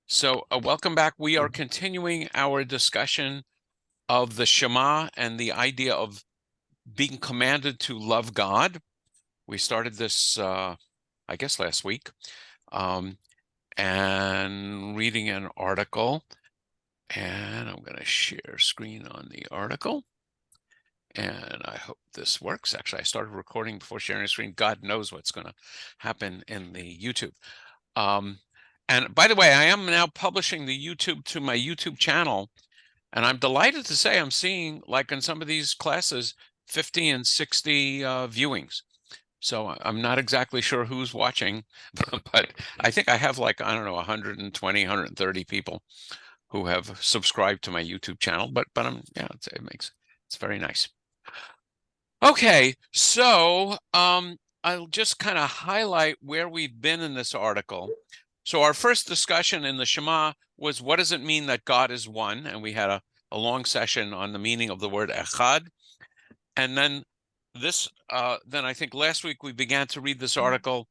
So welcome back. We are continuing our discussion of the Shema and the idea of being commanded to love God. We started this, I guess, last week, and reading an article. And I'm going to share screen on the article. And I hope this works. Actually, I started recording before sharing a screen. God knows what's going to happen in the YouTube. And by the way, I am now publishing the YouTube to my YouTube channel. And I'm delighted to say I'm seeing, like in some of these classes, 50 and 60 viewings. So I'm not exactly sure who's watching, but I think I have like, I don't know, 120, 130 people who have subscribed to my YouTube channel. But yeah, it's very nice. Okay, so I'll just kind of highlight where we've been in this article. So our first discussion in the Shema was, what does it mean that God is one? And we had a long session on the meaning of the word echad. And then then I think last week we began to read this article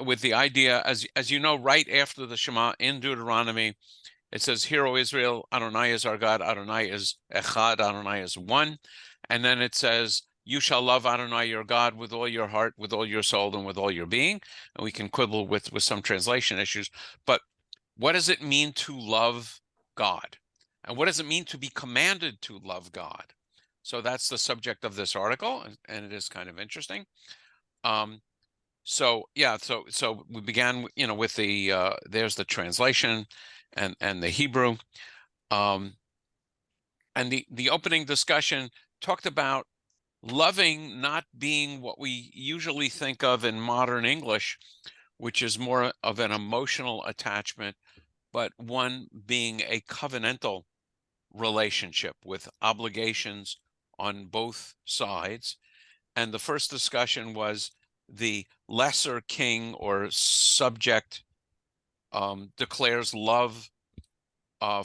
with the idea, as you know, right after the Shema in Deuteronomy, it says, "Hear, O Israel, Adonai is our God, Adonai is echad, Adonai is one." And then it says, "You shall love Adonai your God with all your heart, with all your soul, and with all your being." And we can quibble with some translation issues, but what does it mean to love God? And what does it mean to be commanded to love God? So that's the subject of this article, and it is kind of interesting. So yeah, so we began, with the there's the translation and the Hebrew. And the opening discussion talked about loving not being what we usually think of in modern English, which is more of an emotional attachment, but one being a covenantal relationship with obligations on both sides. And the first discussion was the lesser king or subject declares love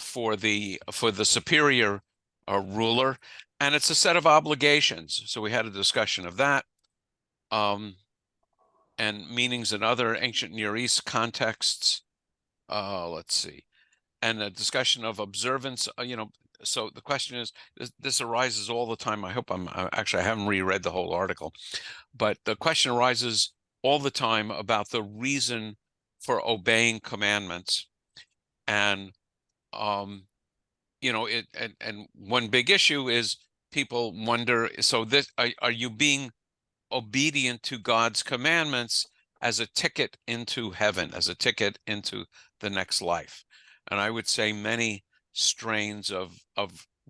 for the superior ruler, and it's a set of obligations. So we had a discussion of that, and meanings in other ancient Near East contexts. Let's see, and a discussion of observance. So the question is, this arises all the time. I hope I haven't reread the whole article, but the question arises all the time about the reason for obeying commandments. And and one big issue is people wonder, so this, are you being obedient to God's commandments as a ticket into heaven, as a ticket into the next life? And I would say many strains of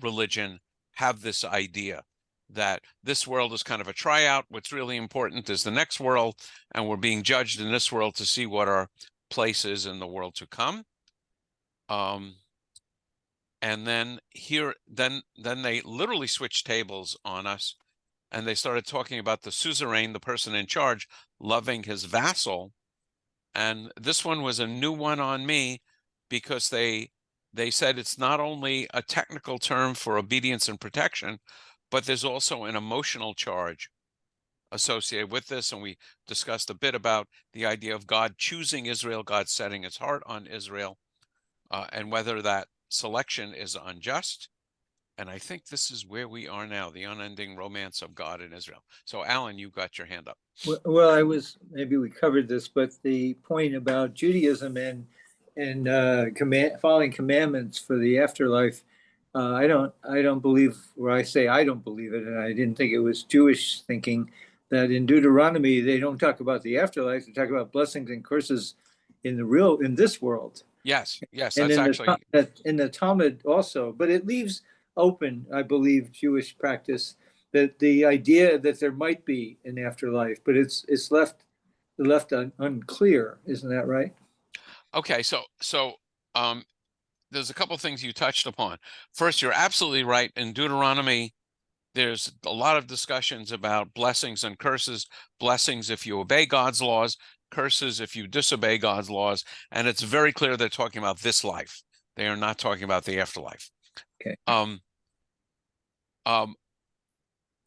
religion have this idea that this world is kind of a tryout. What's really important is the next world, and we're being judged in this world to see what our place is in the world to come. And then they literally switched tables on us, and they started talking about the suzerain, the person in charge, loving his vassal. And this one was a new one on me, because they said it's not only a technical term for obedience and protection, but there's also an emotional charge associated with this. And we discussed a bit about the idea of God choosing Israel, God setting his heart on Israel, and whether that selection is unjust. And I think this is where we are now, the unending romance of God and Israel. So, Alan, you got your hand up. Well, maybe we covered this, but the point about Judaism and following commandments for the afterlife, I don't believe, or I say I don't believe it, and I didn't think it was Jewish thinking that in Deuteronomy they don't talk about the afterlife; they talk about blessings and curses in this world. Yes, And that's actually in the Talmud also, but it leaves open, I believe, Jewish practice, that the idea that there might be an afterlife, but it's left unclear. Isn't that right? okay. So there's a couple of things you touched upon. First, you're absolutely right. In Deuteronomy, there's a lot of discussions about blessings and curses. Blessings if you obey God's laws, curses if you disobey God's laws. And it's very clear they're talking about this life. They are not talking about the afterlife. Okay.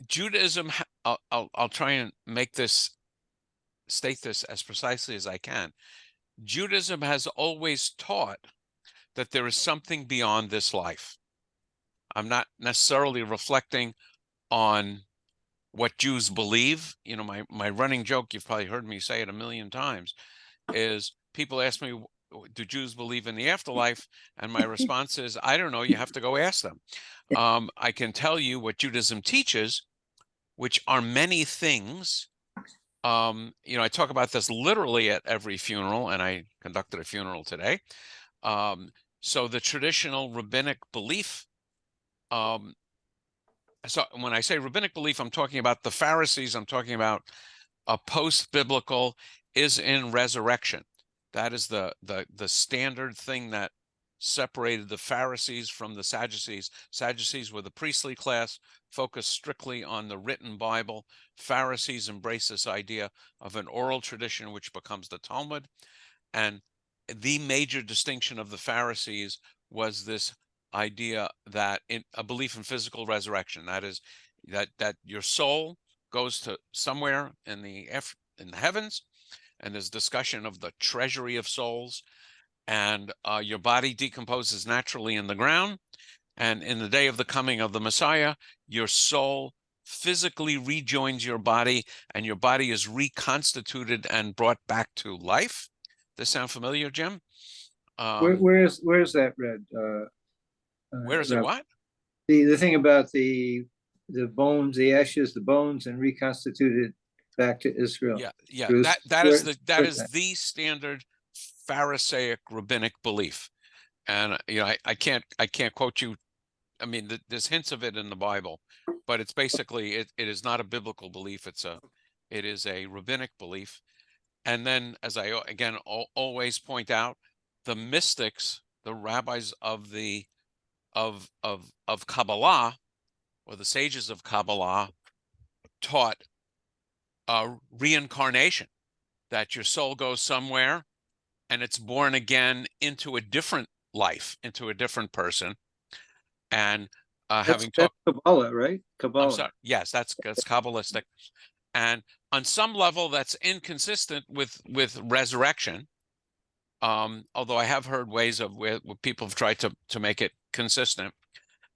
Judaism, I'll try and state this as precisely as I can. Judaism has always taught that there is something beyond this life. I'm not necessarily reflecting on what Jews believe. You know, my running joke, you've probably heard me say it a million times, is people ask me, do Jews believe in the afterlife? And my response is, I don't know, you have to go ask them. I can tell you what Judaism teaches, which are many things. You know, I talk about this literally at every funeral, and I conducted a funeral today. So the traditional rabbinic belief, um, so when I say rabbinic belief, I'm talking about the Pharisees, I'm talking about a post-biblical is in resurrection. That is the standard thing that separated the Pharisees from the Sadducees. Sadducees were the priestly class, focused strictly on the written Bible. Pharisees embrace this idea of an oral tradition, which becomes the Talmud. And the major distinction of the Pharisees was this idea that a belief in physical resurrection. That is, that your soul goes to somewhere in the heavens, and there's discussion of the treasury of souls, and your body decomposes naturally in the ground, and in the day of the coming of the Messiah, your soul physically rejoins your body, and your body is reconstituted and brought back to life. Does this sound familiar, Jim? Where's that read? Where is it? Rabbi? What? The thing about the bones, the ashes, the bones, and reconstituted back to Israel. Yeah. Jews. That is Where, that where's is that? the standard Pharisaic rabbinic belief. And you know, I can't quote you. I mean, there's hints of it in the Bible, but it's basically it is not a biblical belief. It is a rabbinic belief. And then, as I again always point out, the mystics, the rabbis of the of Kabbalah, or the sages of Kabbalah, taught reincarnation, that your soul goes somewhere and it's born again into a different life, into a different person. And having That's talked, Kabbalah, right? I'm Kabbalah. sorry, yes, that's Kabbalistic, and on some level that's inconsistent with resurrection. Although I have heard ways of where people have tried to make it consistent,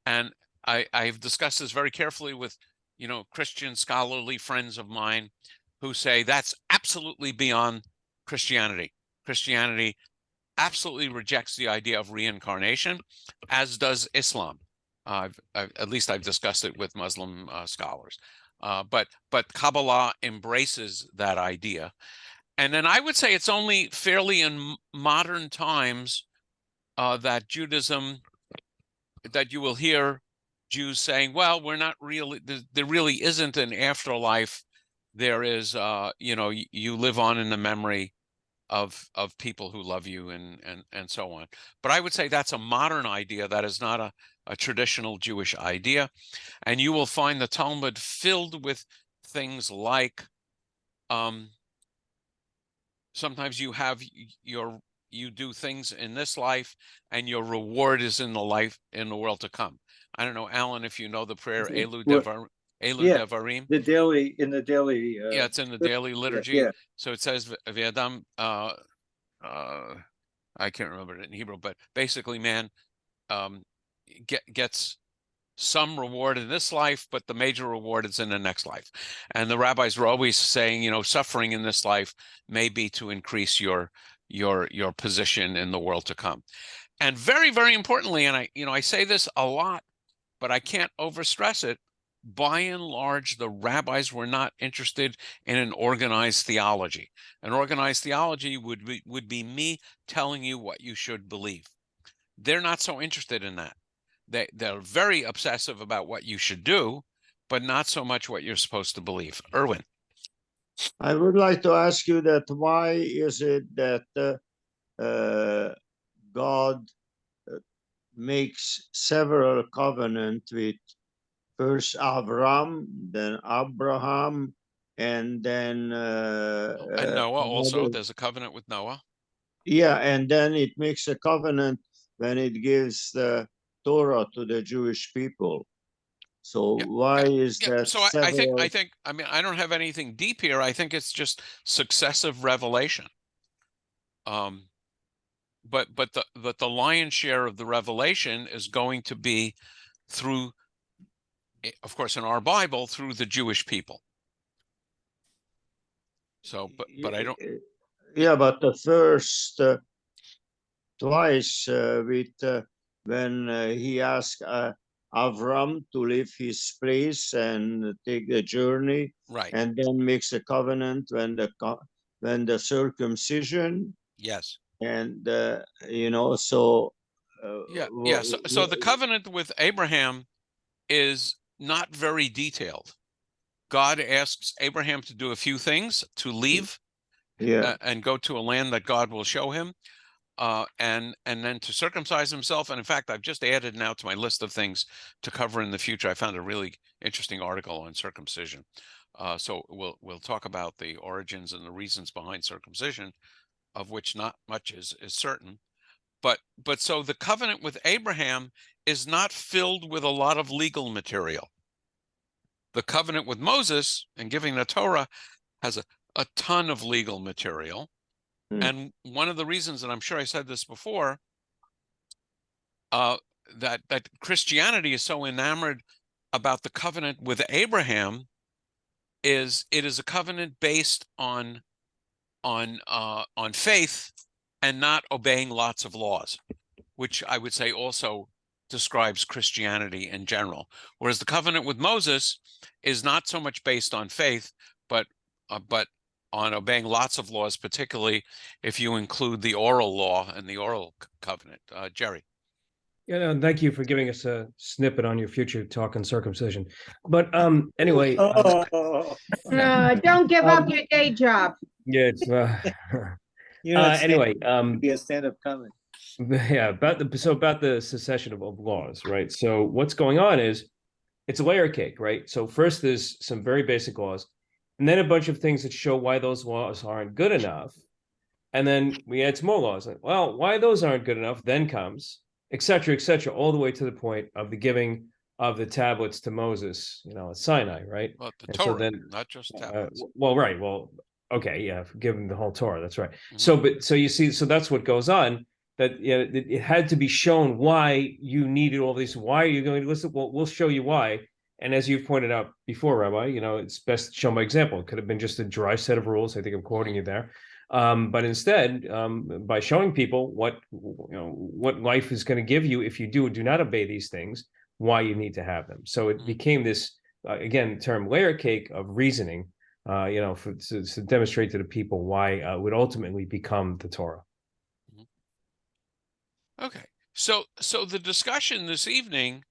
and I've discussed this very carefully with, you know, Christian scholarly friends of mine who say that's absolutely beyond Christianity. Christianity absolutely rejects the idea of reincarnation, as does Islam. At least I've discussed it with Muslim scholars. But Kabbalah embraces that idea. And then I would say it's only fairly in modern times that Judaism, that you will hear Jews saying, well, we're not really, there really isn't an afterlife. There is, you know, you live on in the memory of people who love you, and so on. But I would say that's a modern idea. That is not a traditional Jewish idea. And you will find the Talmud filled with things like, um, sometimes you do things in this life and your reward is in the world to come. I don't know, Alan, if you know the prayer What? Elu Yeah, Devarim. the daily in the daily. Yeah, it's in the daily Yeah, liturgy. yeah. So it says V'adam, uh I can't remember it in Hebrew, but basically, man, um, gets some reward in this life, but the major reward is in the next life. And the rabbis were always saying, you know, suffering in this life may be to increase your position in the world to come. And very, very importantly, and I say this a lot, but I can't overstress it. By and large, the rabbis were not interested in an organized theology. An organized theology would be me telling you what you should believe. They're not so interested in that. They're very obsessive about what you should do, but not so much what you're supposed to believe. Erwin. I would like to ask you that why is it that God makes several covenants with first Avram, then Abraham, and then And Noah also. another. There's a covenant with Noah. Yeah, and then it makes a covenant when it gives the Torah to the Jewish people. So Yeah. why is Yeah. that So I several? think, I mean, I don't have anything deep here. I think it's just successive revelation. but the lion's share of the revelation is going to be through, of course, in our Bible, through the Jewish people. So, but I don't. Yeah, but the first twice when he asked Avram to leave his place and take the journey, Right. and then makes a covenant when the circumcision, Yes. and you know, so Yeah. So the covenant with Abraham is not very detailed. God asks Abraham to do a few things, to leave yeah. and go to a land that God will show him, and then to circumcise himself. And in fact, I've just added now to my list of things to cover in the future. I found a really interesting article on circumcision. So we'll talk about the origins and the reasons behind circumcision, of which not much is certain. But so the covenant with Abraham is not filled with a lot of legal material. The covenant with Moses and giving the Torah has a ton of legal material. And one of the reasons, and I'm sure I said this before, that Christianity is so enamored about the covenant with Abraham is it is a covenant based on faith and not obeying lots of laws, which I would say also describes Christianity in general. Whereas the covenant with Moses is not so much based on faith, but on obeying lots of laws, particularly if you include the oral law and the oral covenant. Jerry. Yeah, no, thank you for giving us a snippet on your future talk on circumcision. But anyway, No, don't give up your day job. yeah, it's You're not anyway, be a stand-up comic. yeah, about the secession of laws, right? So what's going on is it's a layer cake, right? So first there's some very basic laws, and then a bunch of things that show why those laws aren't good enough. And then we add some more laws. Like, well, why those aren't good enough, then comes, et cetera, all the way to the point of the giving of the tablets to Moses, at Sinai, right? Well, the And Torah, so then, not just tablets. right. Well, okay, yeah, giving the whole Torah, that's right. Mhm. So you see, so that's what goes on. That it had to be shown why you needed all these. Why are you going to listen? Well, we'll show you why. And as you've pointed out before, Rabbi, it's best shown by example. It could have been just a dry set of rules. I think I'm quoting you there. But instead, by showing people what life is going to give you if you do or do not obey these things, why you need to have them. So it became this again term layer cake of reasoning, to demonstrate to the people why it would ultimately become the Torah. Okay, so the discussion this evening,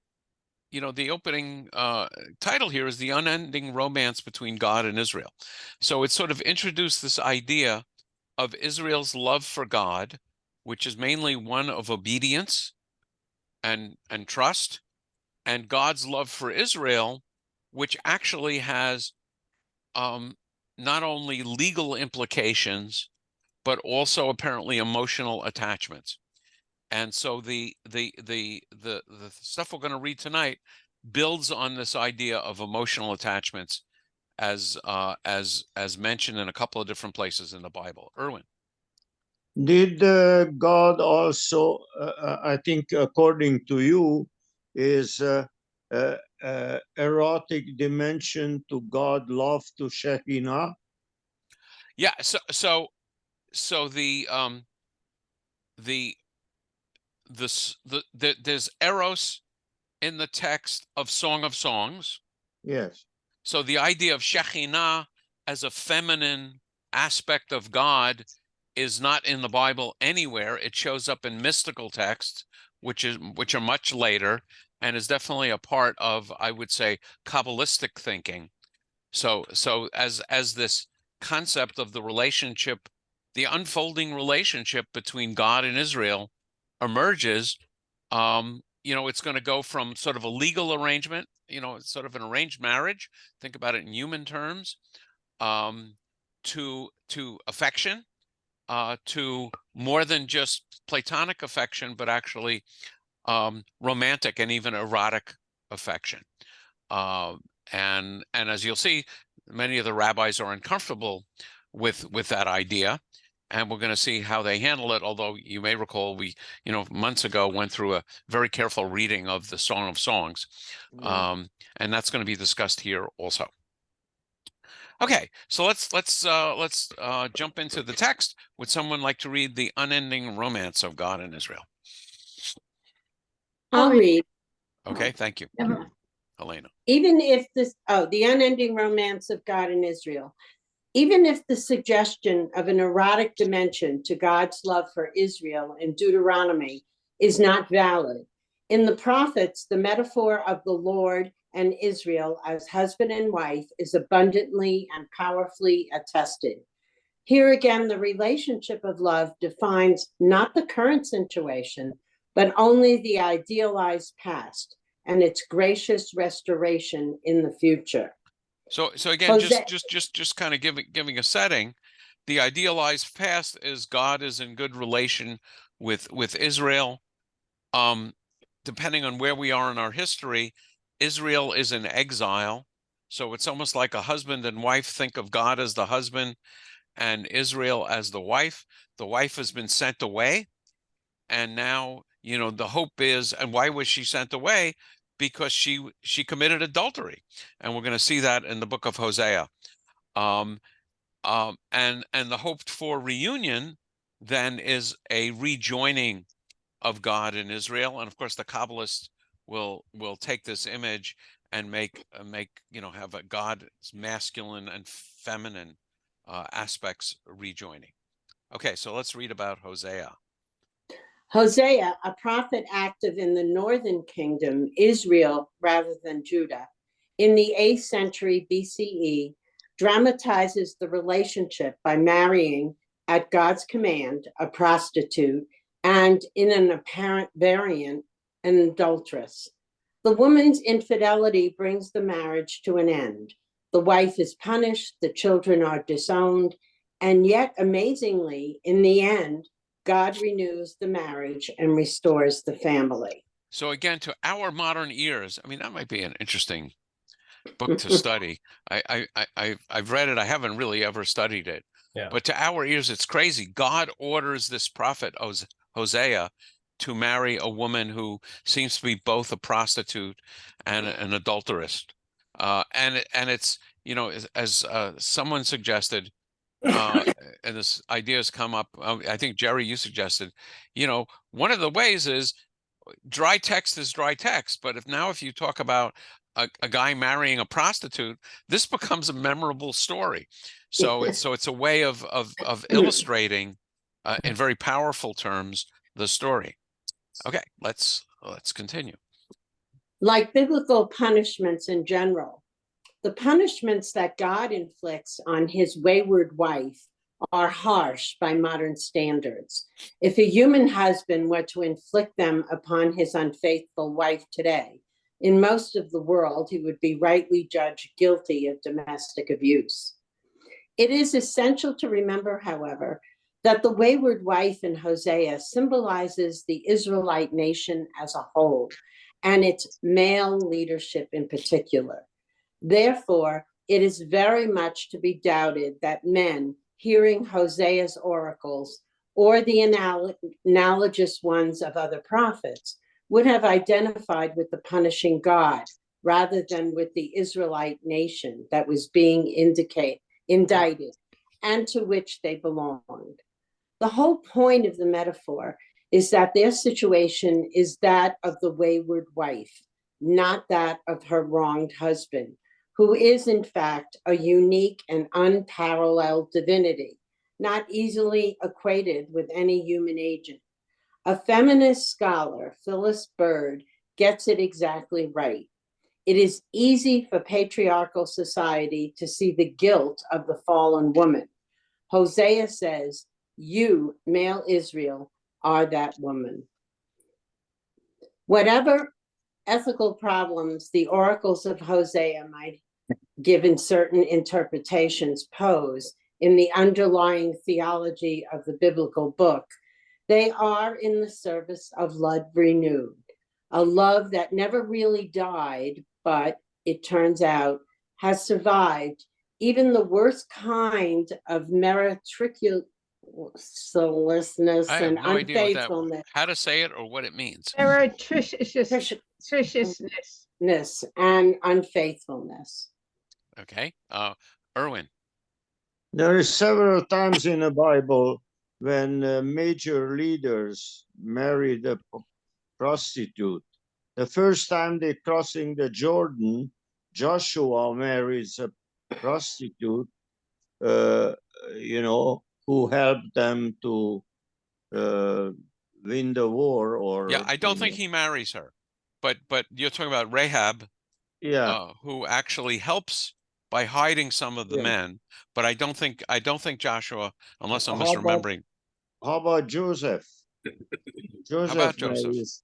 the opening title here is The Unending Romance Between God and Israel. So it sort of introduced this idea of Israel's love for God, which is mainly one of obedience and trust, and God's love for Israel, which actually has not only legal implications, but also apparently emotional attachments. And so the stuff we're going to read tonight builds on this idea of emotional attachments as mentioned in a couple of different places in the Bible. Erwin. Did God also, I think, according to you, is erotic dimension to God love to Shekinah? Yeah. So there's eros in the text of Song of Songs. Yes. So the idea of Shekinah as a feminine aspect of God is not in the Bible anywhere. It shows up in mystical texts, which are much later, and is definitely a part of, I would say, Kabbalistic thinking. So as this concept of the relationship, the unfolding relationship between God and Israel emerges, it's going to go from sort of a legal arrangement, sort of an arranged marriage, think about it in human terms, to affection, to more than just platonic affection, but actually romantic and even erotic affection. And as you'll see, many of the rabbis are uncomfortable with that idea, and we're going to see how they handle it. Although you may recall, we, months ago went through a very careful reading of the Song of Songs, and that's going to be discussed here also. Okay, so let's jump into the text. Would someone like to read The Unending Romance of God and Israel? I'll I'll read. Okay, thank you, Never- Elena. Even if this, the unending romance of God and Israel, even if the suggestion of an erotic dimension to God's love for Israel in Deuteronomy is not valid, in the prophets, the metaphor of the Lord and Israel as husband and wife is abundantly and powerfully attested. Here again, the relationship of love defines not the current situation, but only the idealized past and its gracious restoration in the future. So again, Jose- just kind of giving a setting. The idealized past is God is in good relation with Israel. Depending on where we are in our history, Israel is in exile. So it's almost like a husband and wife think of God as the husband and Israel as the wife. The wife has been sent away. And now, the hope is, and why was she sent away? Because she committed adultery. And we're going to see that in the book of Hosea. And the hoped for reunion then is a rejoining of God and Israel. And of course, the Kabbalists will take this image and make have a God's masculine and feminine aspects rejoining. Okay, so let's read about Hosea. Hosea, a prophet active in the northern kingdom, Israel rather than Judah, in the 8th century BCE, dramatizes the relationship by marrying, at God's command, a prostitute, and in an apparent variant, an adulteress. The woman's infidelity brings the marriage to an end. The wife is punished, the children are disowned, and yet, amazingly, in the end, God renews the marriage and restores the family. So again, to our modern ears, I mean, that might be an interesting book to study. I've read it. I haven't really ever studied it. Yeah. But to our ears, it's crazy. God orders this prophet Hosea to marry a woman who seems to be both a prostitute and an adulteress. And it's, as someone suggested, and this idea has come up. I think, Jerry, you suggested, one of the ways is dry text is dry text. But if you talk about a guy marrying a prostitute, this becomes a memorable story. So it's a way of illustrating in very powerful terms the story. Okay, let's continue. Like biblical punishments in general, the punishments that God inflicts on his wayward wife are harsh by modern standards. If a human husband were to inflict them upon his unfaithful wife today, in most of the world, he would be rightly judged guilty of domestic abuse. It is essential to remember, however, that the wayward wife in Hosea symbolizes the Israelite nation as a whole, and its male leadership in particular. Therefore, it is very much to be doubted that men hearing Hosea's oracles or the analogous ones of other prophets would have identified with the punishing God rather than with the Israelite nation that was being indicted and to which they belonged. The whole point of the metaphor is that their situation is that of the wayward wife, not that of her wronged husband, who is in fact a unique and unparalleled divinity, not easily equated with any human agent. A feminist scholar, Phyllis Bird, gets it exactly right. It is easy for patriarchal society to see the guilt of the fallen woman. Hosea says, you, male Israel, are that woman. Whatever ethical problems the oracles of Hosea might, given certain interpretations, pose in the underlying theology of the biblical book, they are in the service of love renewed, a love that never really died, but it turns out has survived even the worst kind of meretricious soullessness I have and no idea what that, unfaithfulness how to say it or what it means. Treacherousness. and unfaithfulness. Okay. Erwin. There is several times in the Bible when major leaders married a prostitute. The first time they crossing the Jordan, Joshua marries a prostitute, who helped them to win the war. Or Yeah, I don't think he marries her, but you're talking about Rahab, who actually helps by hiding some of the men. But I don't think Joshua, unless I'm misremembering. How about Joseph? How about Joseph? marries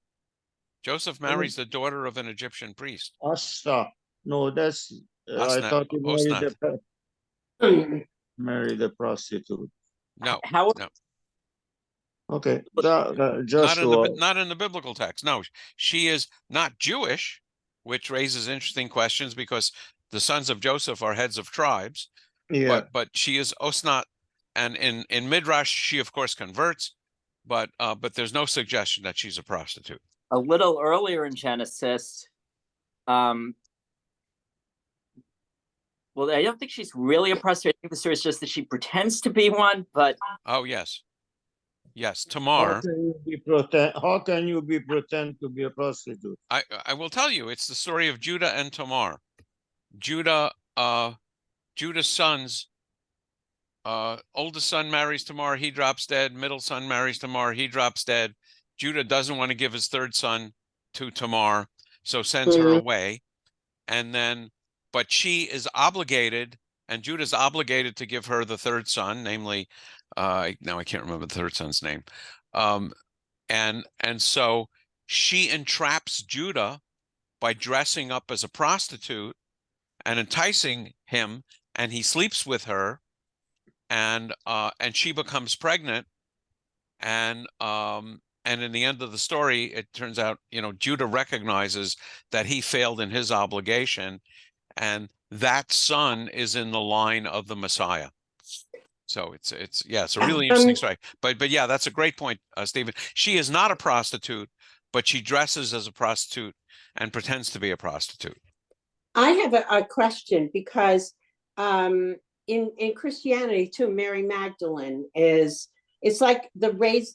Joseph marries the daughter of an Egyptian priest. Asta. No, that's I Asnat, thought he Osnath. married a prostitute. No, How no, Okay, not Joshua. in the biblical text. No, she is not Jewish, which raises interesting questions because the sons of Joseph are heads of tribes. Yeah. But she is Osnath, and in Midrash she of course converts, but there's no suggestion that she's a prostitute. a little earlier in Genesis, well, I don't think she's really a prostitute. I think the story is just that she pretends to be one, but Oh yes, How Tamar. can you be pretend to be a prostitute? I will tell you, it's the story of Judah and Tamar. Judah's sons, oldest son marries Tamar, he drops dead. Middle son marries Tamar, he drops dead. Judah doesn't want to give his third son to Tamar, so sends her away. And then, but she is obligated, and Judah's obligated to give her the third son, namely, now I can't remember the third son's name. And so she entraps Judah by dressing up as a prostitute and enticing him, and he sleeps with her, and she becomes pregnant, and in the end of the story, it turns out, Judah recognizes that he failed in his obligation, and that son is in the line of the Messiah. So it's a really interesting story. But yeah, that's a great point, Stephen. She is not a prostitute, but she dresses as a prostitute and pretends to be a prostitute. I have a question because in Christianity too, Mary Magdalene it's like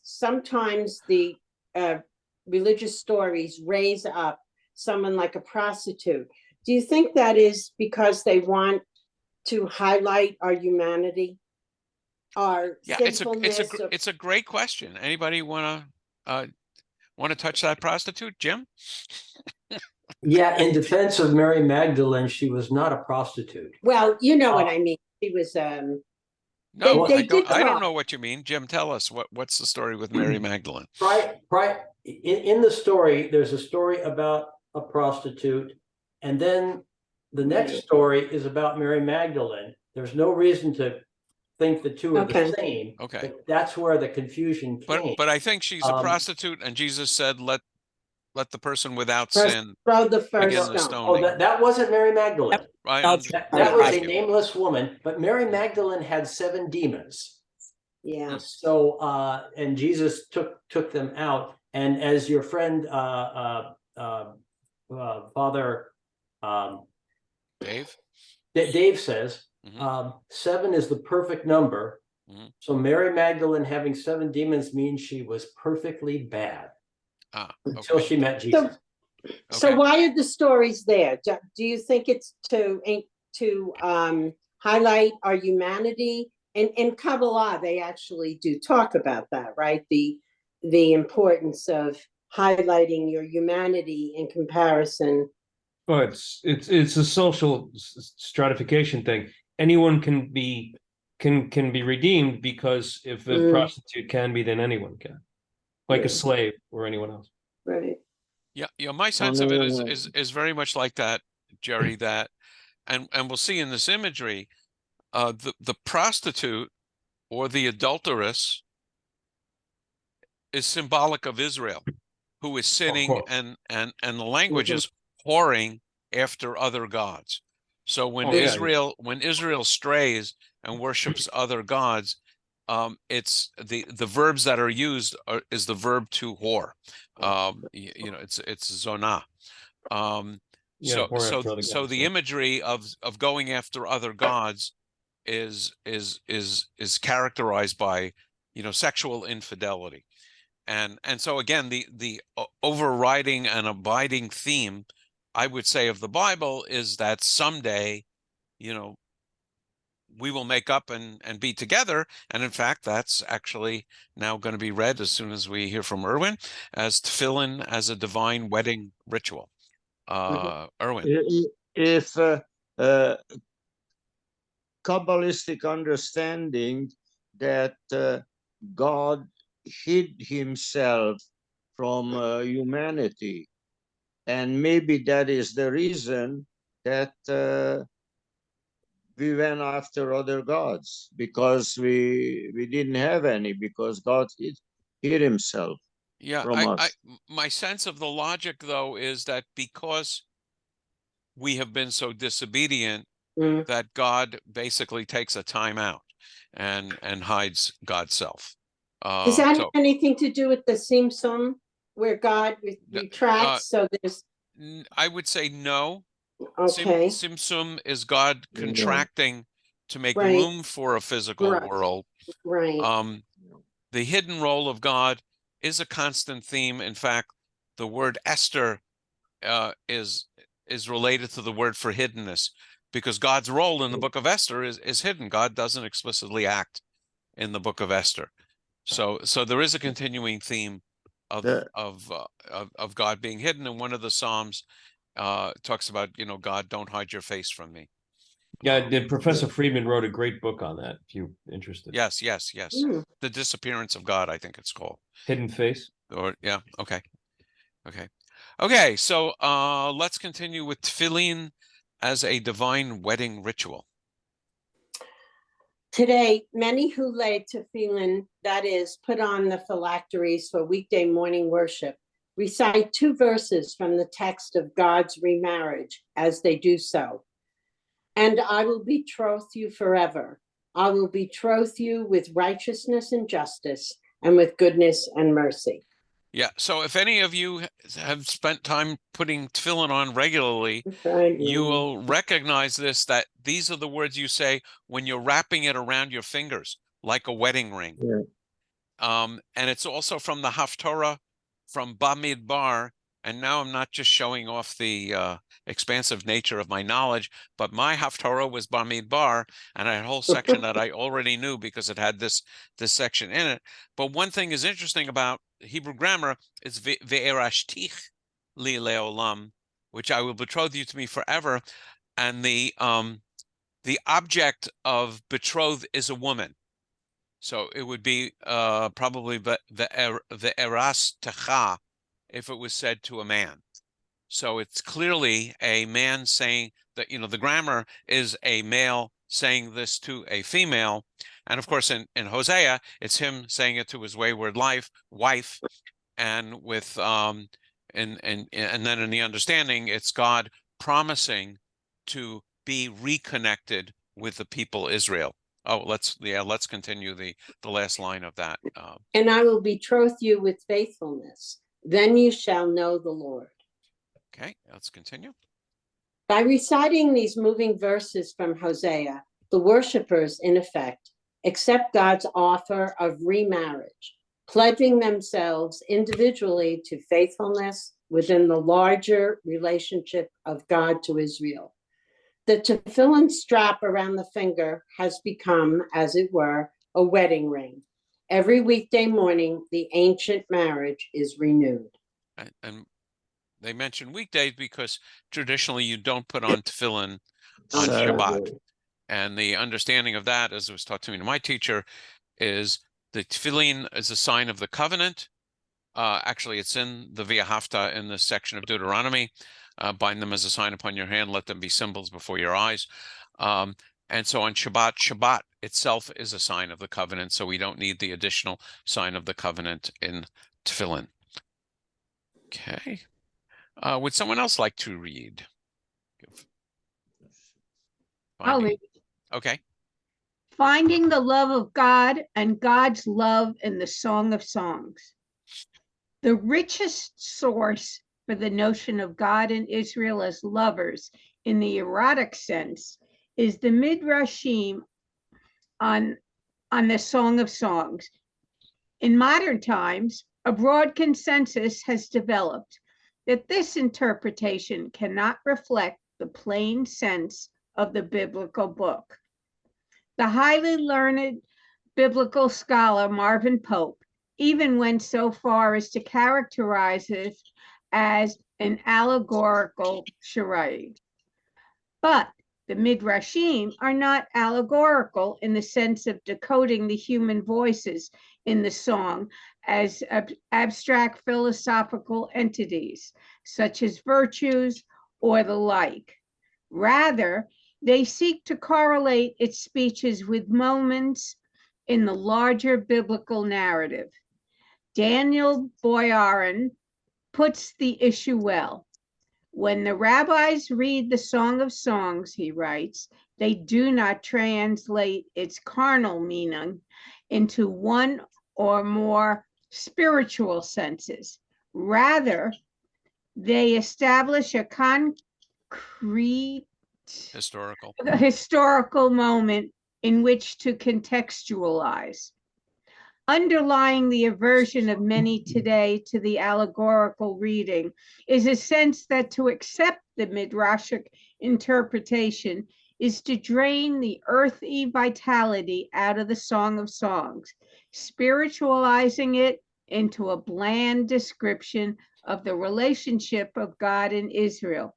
sometimes the religious stories raise up someone like a prostitute. Do you think that is because they want to highlight our humanity? It's a great question. Anybody want to touch that prostitute, Jim? Yeah, in defense of Mary Magdalene, she was not a prostitute. Well, you know what I mean. She was No, I don't know what you mean. Jim, tell us what's the story with Mary Magdalene? In the story, there's a story about a prostitute, and then the next story is about Mary Magdalene. There's no reason to think the two are the same. Okay. But that's where the confusion came. But I think she's a prostitute, and Jesus said, let the person without sin throw the first begin the stone. stoning. Oh, that wasn't Mary Magdalene. That was a you. nameless woman, but Mary Magdalene had 7 demons. Yeah. So and Jesus took them out. And as your friend Father Dave says, 7 is the perfect number. So Mary Magdalene having 7 demons means she was perfectly bad until she met Jesus. So why are the stories there? Do you think it's to highlight our humanity? And in Kabbalah, they actually do talk about that, right? The importance of highlighting your humanity in comparison. Well, it's a social stratification thing. Anyone can be redeemed, because if a prostitute can be, then anyone can, like a slave or anyone else. Right. Yeah. My sense of it is very much like that, Jerry. That, and we'll see in this imagery, the prostitute or the adulteress is symbolic of Israel, who is sinning, and the language is whoring after other gods. So when Israel strays and worships other gods, it's the verbs that are used is the verb to whore. You know, it's zonah. Yeah, whore after other So gods, the yeah. imagery of going after other gods is characterized by, you know, sexual infidelity. And so again, the overriding and abiding theme, I would say, of the Bible is that someday, you know, we will make up and be together. And in fact, that's actually now going to be read as soon as we hear from Erwin, as tefillin as a divine wedding ritual. Erwin. If Kabbalistic understanding that God hid himself from humanity, and maybe that is the reason that we went after other gods, because we didn't have any, because God hid himself Yeah, from us. my sense of the logic, though, is that because we have been so disobedient, Mm. that God basically takes a time out and hides God's self. Does that have So anything to do with the Simpson where God retracts? So there's, I would say no. okay, Simsum is God No. contracting to make right, room for a physical right, world. right. The hidden role of God is a constant theme. In fact, the word Esther is related to the word for hiddenness, because God's role in the book of Esther is hidden. God doesn't explicitly act in the book of Esther. So there is a continuing theme of The, God being hidden. And one of the Psalms talks about, you know, God, don't hide your face from me. Yeah, Professor Friedman wrote a great book on that, if you're interested. Yes. Mm. The Disappearance of God, I think it's called. Hidden Face. Or yeah, okay. So let's continue with tefillin as a divine wedding ritual. Today, many who lay tefillin, that is, put on the phylacteries for weekday morning worship, recite 2 verses from the text of God's remarriage as they do so. And I will betroth you forever. I will betroth you with righteousness and justice, and with goodness and mercy. Yeah. So if any of you have spent time putting tefillin on regularly, you will recognize this, that these are the words you say when you're wrapping it around your fingers like a wedding ring. yeah. And it's also from the Haftorah from Bamidbar. And now I'm not just showing off the expansive nature of my knowledge, but my Haftorah was Bamidbar, and I had a whole section that I already knew because it had this section in it. But one thing is interesting about Hebrew grammar is ve'erashtich li leolam, which I will betroth you to me forever. And the object of betroth is a woman. So it would be probably the eras techa if it was said to a man. So it's clearly a man saying that, you know, the grammar is a male saying this to a female. And of course, in Hosea, it's him saying it to his wayward wife. And with and then in the understanding, it's God promising to be reconnected with the people Israel. Oh, let's continue the last line of that. And I will betroth you with faithfulness. Then you shall know the Lord. Okay, let's continue. By reciting these moving verses from Hosea, the worshipers, in effect, accept God's offer of remarriage, pledging themselves individually to faithfulness within the larger relationship of God to Israel. The tefillin strap around the finger has become, as it were, a wedding ring. Every weekday morning, the ancient marriage is renewed. And they mention weekdays because traditionally you don't put on tefillin on Saturday. Shabbat. And the understanding of that, as it was taught to me to my teacher, is the tefillin is a sign of the covenant. Actually, it's in the Via Hafta in this section of Deuteronomy. Bind them as a sign upon your hand. Let them be symbols before your eyes. And so on Shabbat itself is a sign of the covenant. So we don't need the additional sign of the covenant in tefillin. Okay. Would someone else like to read? I'll read. Okay. Finding the love of God and God's love in the Song of Songs. The richest source for the notion of God and Israel as lovers in the erotic sense is the Midrashim on the Song of Songs. In modern times, a broad consensus has developed that this interpretation cannot reflect the plain sense of the biblical book. The highly learned biblical scholar Marvin Pope even went so far as to characterize it as an allegorical charade. But the Midrashim are not allegorical in the sense of decoding the human voices in the song as abstract philosophical entities, such as virtues or the like. Rather, they seek to correlate its speeches with moments in the larger biblical narrative. Daniel Boyarin puts the issue well. When the rabbis read the Song of Songs, he writes, they do not translate its carnal meaning into one or more spiritual senses. Rather, they establish a concrete historical moment in which to contextualize. Underlying the aversion of many today to the allegorical reading is a sense that to accept the Midrashic interpretation is to drain the earthy vitality out of the Song of Songs, spiritualizing it into a bland description of the relationship of God and Israel,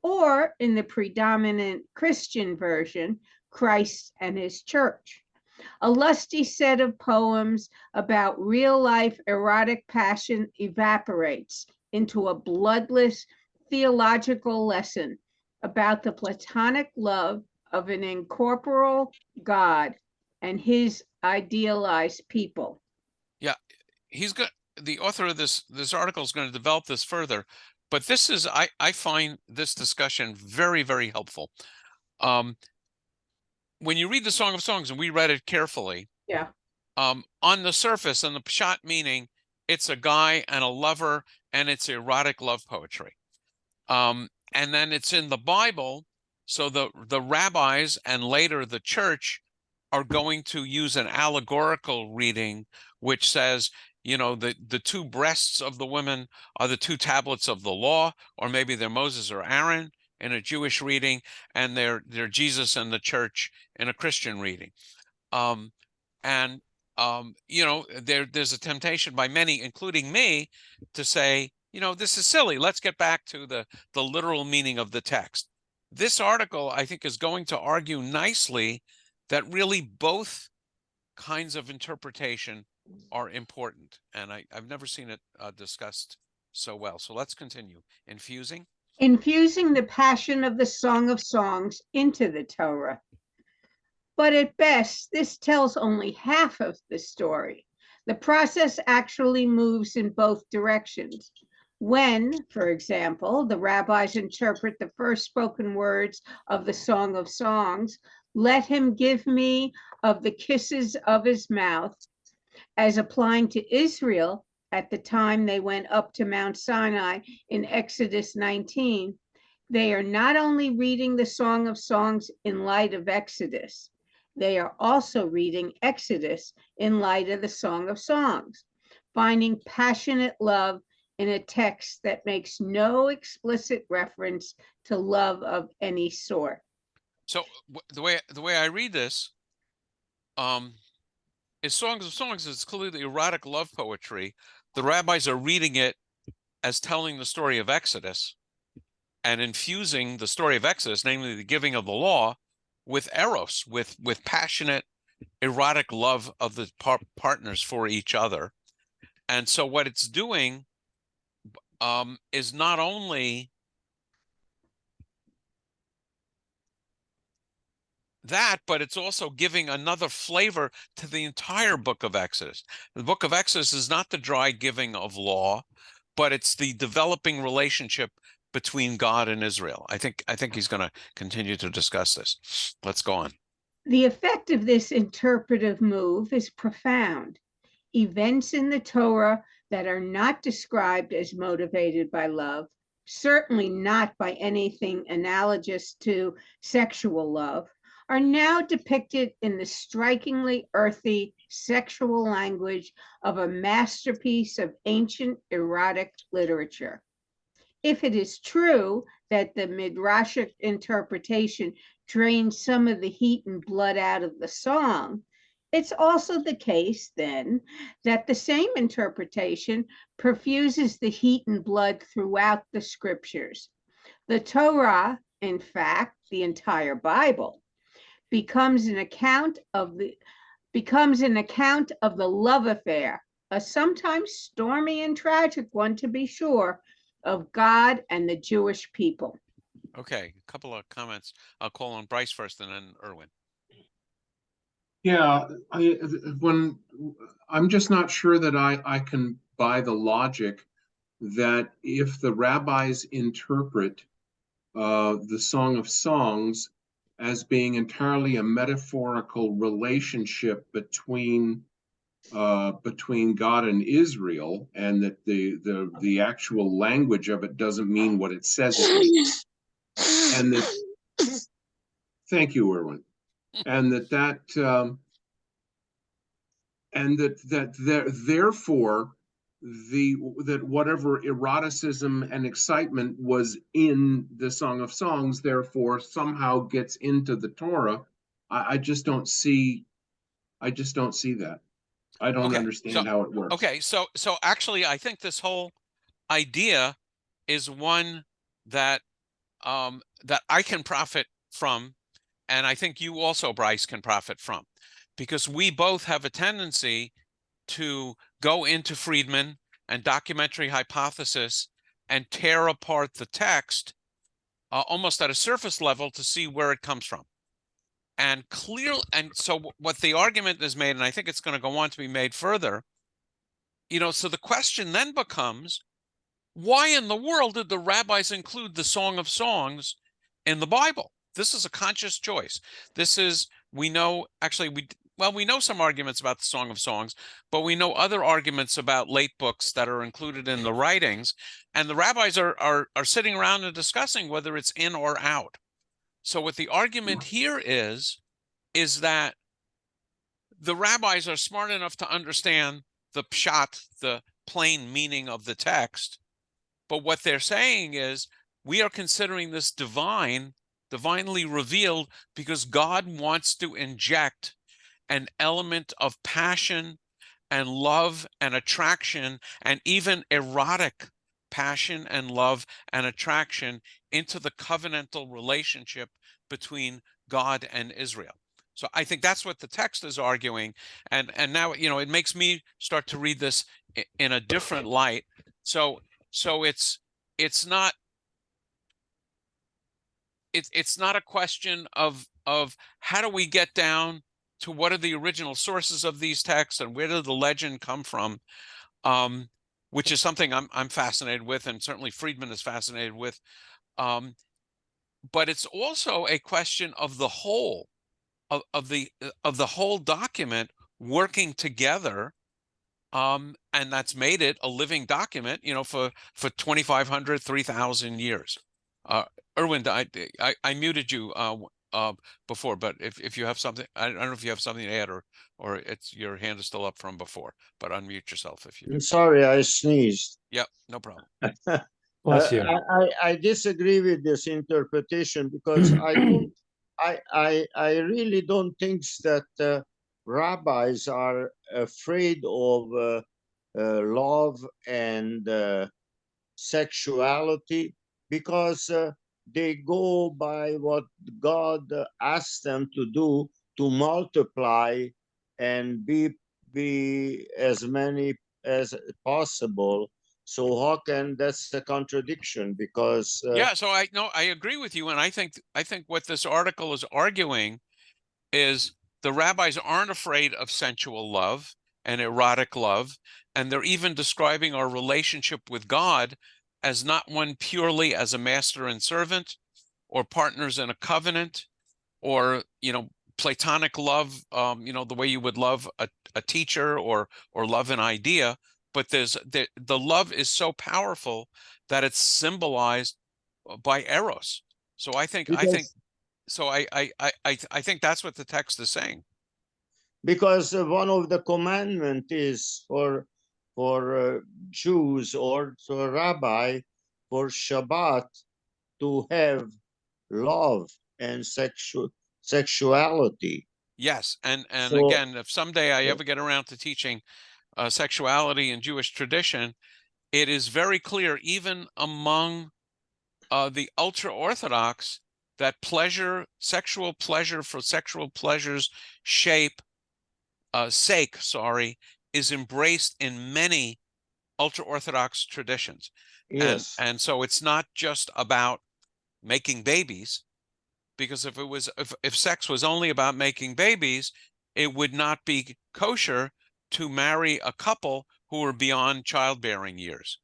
or in the predominant Christian version, Christ and his church. A lusty set of poems about real-life erotic passion evaporates into a bloodless theological lesson about the platonic love of an incorporeal God and his idealized people. Yeah, the author of this article is going to develop this further, but this is, I find this discussion very, very helpful. When you read the Song of Songs, and we read it carefully, yeah, on the surface, and the pshat meaning, it's a guy and a lover, and it's erotic love poetry. And then it's in the Bible, so the rabbis and later the church are going to use an allegorical reading, which says, you know, the two breasts of the women are the two tablets of the law, or maybe they're Moses or Aaron in a Jewish reading, and they're Jesus and the church in a Christian reading. You know, there's a temptation by many, including me, to say, you know, this is silly. Let's get back to the literal meaning of the text. This article, I think, is going to argue nicely that really both kinds of interpretation are important. And I've never seen it discussed so well. So let's continue. Infusing the passion of the Song of Songs into the Torah. But at best, this tells only half of the story. The process actually moves in both directions. When, for example, the rabbis interpret the first spoken words of the Song of Songs, let him give me of the kisses of his mouth, as applying to Israel at the time they went up to Mount Sinai in Exodus 19, they are not only reading the Song of Songs in light of Exodus, they are also reading Exodus in light of the Song of Songs, finding passionate love in a text that makes no explicit reference to love of any sort. So the way I read this, is Songs of Songs is clearly erotic love poetry. The rabbis are reading it as telling the story of Exodus and infusing the story of Exodus, namely the giving of the law, with eros, with passionate erotic love of the partners for each other. And so what it's doing is not only that, but it's also giving another flavor to the entire book of Exodus. The book of Exodus is not the dry giving of law, but it's the developing relationship between God and Israel. I think he's going to continue to discuss this. Let's go on. The effect of this interpretive move is profound. Events in the Torah that are not described as motivated by love, certainly not by anything analogous to sexual love, are now depicted in the strikingly earthy sexual language of a masterpiece of ancient erotic literature. If it is true that the Midrashic interpretation drains some of the heat and blood out of the song, it's also the case, then, that the same interpretation perfuses the heat and blood throughout the scriptures. The Torah, in fact, the entire Bible, becomes an account of the love affair, a sometimes stormy and tragic one, to be sure, of God and the Jewish people. Okay, a couple of comments. I'll call on Bryce first and then Erwin. Yeah, I'm just not sure that I can buy the logic that if the rabbis interpret the Song of Songs as being entirely a metaphorical relationship between God and Israel, and that the actual language of it doesn't mean what it says it means, and that, thank you, Erwin, and therefore that whatever eroticism and excitement was in the Song of Songs therefore somehow gets into the Torah. I just don't see that. I don't understand how it works. Okay, so actually I think this whole idea is one that that I can profit from, and I think you also, Bryce, can profit from, because we both have a tendency to go into Friedman and documentary hypothesis and tear apart the text almost at a surface level to see where it comes from. And so what the argument is made, and I think it's going to go on to be made further, so the question then becomes, why in the world did the rabbis include the Song of Songs in the Bible? This is a conscious choice. We know some arguments about the Song of Songs, but we know other arguments about late books that are included in the writings, and the rabbis are sitting around and discussing whether it's in or out. So what the argument here is that the rabbis are smart enough to understand the pshat, the plain meaning of the text, but what they're saying is we are considering this divinely revealed because God wants to inject an element of passion and love and attraction, and even erotic passion and love and attraction into the covenantal relationship between God and Israel. So I think that's what the text is arguing. And now, it makes me start to read this in a different light. So it's not a question of how do we get down to what are the original sources of these texts and where did the legend come from, which is something I'm fascinated with, and certainly Friedman is fascinated with. But it's also a question of the whole of the whole document working together, and that's made it a living document, for 2,500, 3,000 years. Erwin, I muted you before, but if you have something, I don't know if you have something to add, or it's your hand is still up from before, but unmute yourself if you. I'm sorry, I sneezed. Yep, no problem. Bless you. I disagree with this interpretation because I really don't think that rabbis are afraid of love and sexuality, because they go by what God asked them to do, to multiply and be as many as possible. So how can that's a contradiction? Because yeah, so I agree with you, and I think what this article is arguing is the rabbis aren't afraid of sensual love and erotic love, and they're even describing our relationship with God as not one purely as a master and servant, or partners in a covenant, or platonic love, you know, the way you would love a teacher or love an idea, but the love is so powerful that it's symbolized by eros. So I think Because I think that's what the text is saying. because one of the commandment is for Jews or to a rabbi for Shabbat to have love and sexuality. Yes, and So again, if someday I ever get around to teaching sexuality in Jewish tradition, it is very clear, even among the ultra-Orthodox, that pleasure, sexual pleasure for sexual pleasure's sake, is embraced in many ultra-Orthodox traditions. yes, And so it's not just about making babies, because if sex was only about making babies, it would not be kosher to marry a couple who are beyond childbearing years.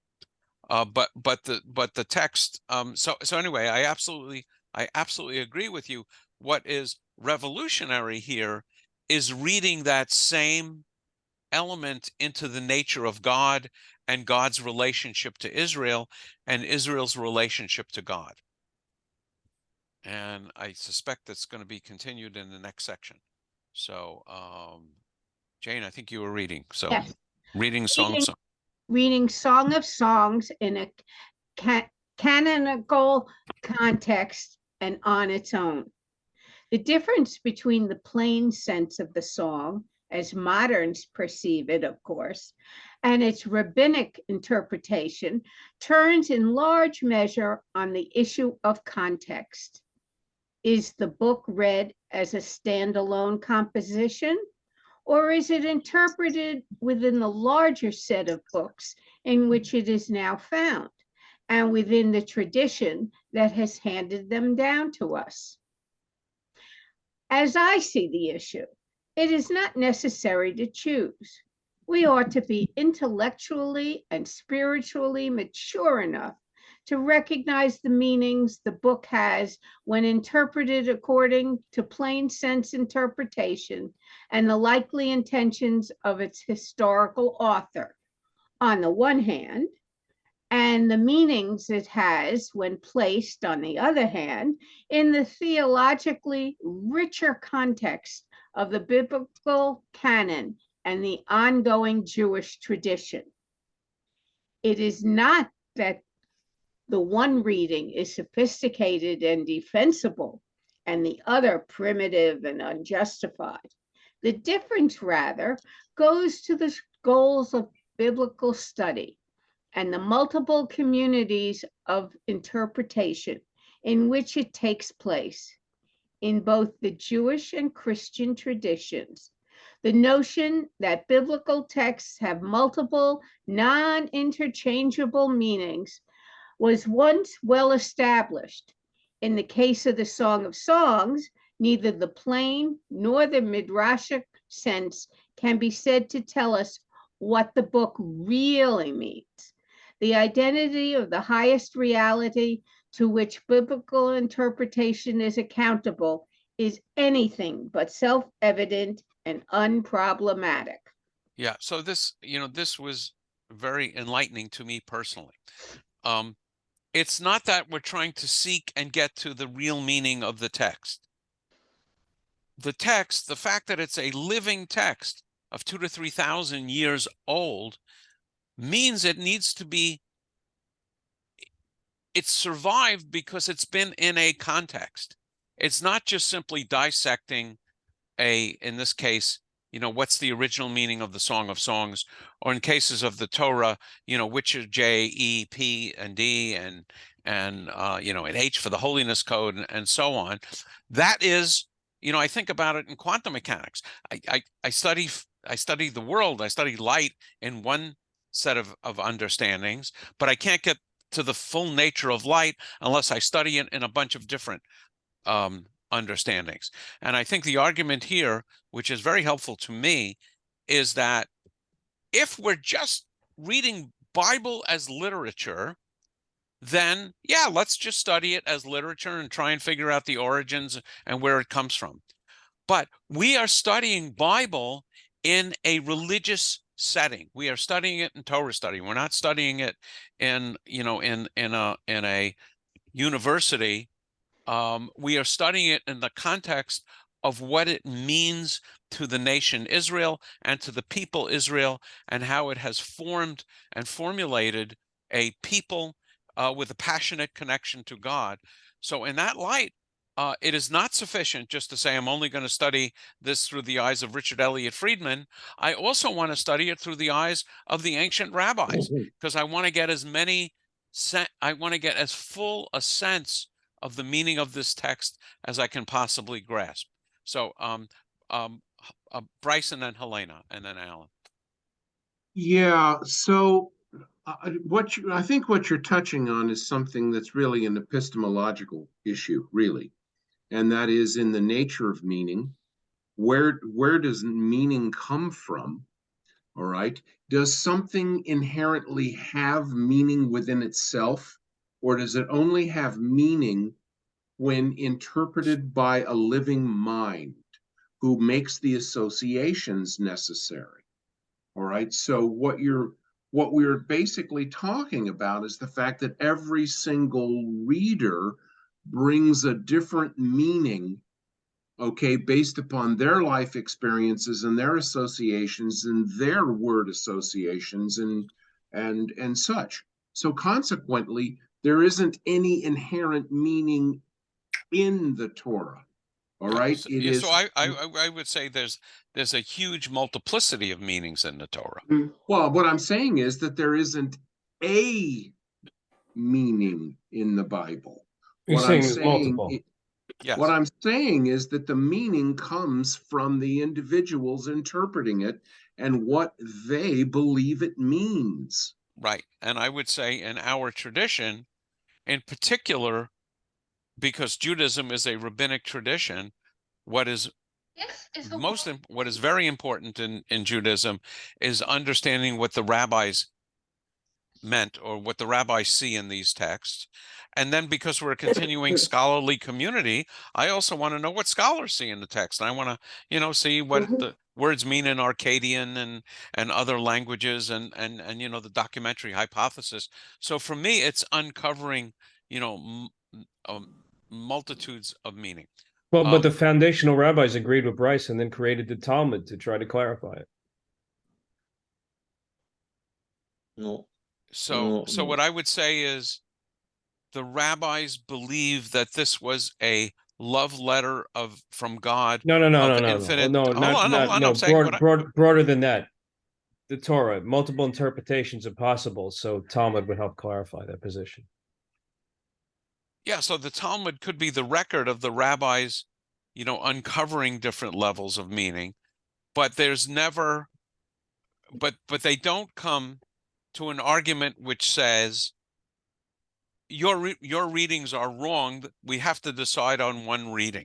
But the text. So anyway, I absolutely agree with you. What is revolutionary here is reading that same element into the nature of God and God's relationship to Israel and Israel's relationship to God. And I suspect that's going to be continued in the next section. So, Jane, I think you were reading. So, Yes. reading Song of Songs. Reading Song of Songs in a canonical context and on its own. The difference between the plain sense of the song, as moderns perceive it, of course, and its rabbinic interpretation turns in large measure on the issue of context. Is the book read as a standalone composition, or is it interpreted within the larger set of books in which it is now found, and within the tradition that has handed them down to us? As I see the issue, it is not necessary to choose. We ought to be intellectually and spiritually mature enough to recognize the meanings the book has when interpreted according to plain sense interpretation and the likely intentions of its historical author, on the one hand, and the meanings it has when placed, on the other hand, in the theologically richer context of the biblical canon and the ongoing Jewish tradition. It is not that the one reading is sophisticated and defensible, and the other primitive and unjustified. The difference, rather, goes to the goals of biblical study and the multiple communities of interpretation in which it takes place in both the Jewish and Christian traditions. The notion that biblical texts have multiple non-interchangeable meanings was once well established. In the case of the Song of Songs, neither the plain nor the midrashic sense can be said to tell us what the book really means. The identity of the highest reality to which biblical interpretation is accountable is anything but self-evident and unproblematic. Yeah, so this was very enlightening to me personally. It's not that we're trying to seek and get to the real meaning of the text. The text, the fact that it's a living text of 2,000 to 3,000 years old, means it needs to be, it's survived because it's been in a context. It's not just simply dissecting in this case, what's the original meaning of the Song of Songs, or in cases of the Torah, which are J, E, P, and D, and and H for the holiness code, and so on. That is, I think about it in quantum mechanics. I study the world, I study light in one set of understandings, but I can't get to the full nature of light unless I study it in a bunch of different understandings. And I think the argument here, which is very helpful to me, is that if we're just reading Bible as literature, then yeah, let's just study it as literature and try and figure out the origins and where it comes from. But we are studying Bible in a religious setting. We are studying it in Torah study. We're not studying it in, in a university. We are studying it in the context of what it means to the nation Israel and to the people Israel, and how it has formed and formulated a people with a passionate connection to God. So in that light, it is not sufficient just to say I'm only going to study this through the eyes of Richard Elliott Friedman. I also want to study it through the eyes of the ancient rabbis, because I want to get as full a sense of the meaning of this text as I can possibly grasp. So Bryce, and then Helena, and then Alan. Yeah, so I think what you're touching on is something that's really an epistemological issue, really, and that is in the nature of meaning. Where does meaning come from? All right. Does something inherently have meaning within itself, or does it only have meaning when interpreted by a living mind who makes the associations necessary? All right. So what we're basically talking about is the fact that every single reader brings a different meaning, okay, based upon their life experiences and their associations and their word associations and such. So consequently, there isn't any inherent meaning in the Torah. All right. So, It yeah, is. so I would say there's a huge multiplicity of meanings in the Torah. Well, what I'm saying is that there isn't a meaning in the Bible. You're What I'm saying there's saying, multiple. Yes. what I'm saying is that the meaning comes from the individuals interpreting it and what they believe it means. Right. And I would say in our tradition, in particular, because Judaism is a rabbinic tradition, what is very important in Judaism is understanding what the rabbis meant, or what the rabbis see in these texts. And then, because we're a continuing scholarly community, I also want to know what scholars see in the text. And I want to, see what the words mean in Akkadian and other languages, and the documentary hypothesis. So for me, it's uncovering, multitudes of meaning. But the foundational rabbis agreed with Bryce and then created the Talmud to try to clarify it. No. So what I would say is the rabbis believe that this was a love letter from God. No, infinite. hold on. No, I'm saying broader than that. The Torah, multiple interpretations are possible, so Talmud would help clarify that position. Yeah, so the Talmud could be the record of the rabbis, uncovering different levels of meaning, but there's never, but they don't come to an argument which says your readings are wrong. We have to decide on one reading.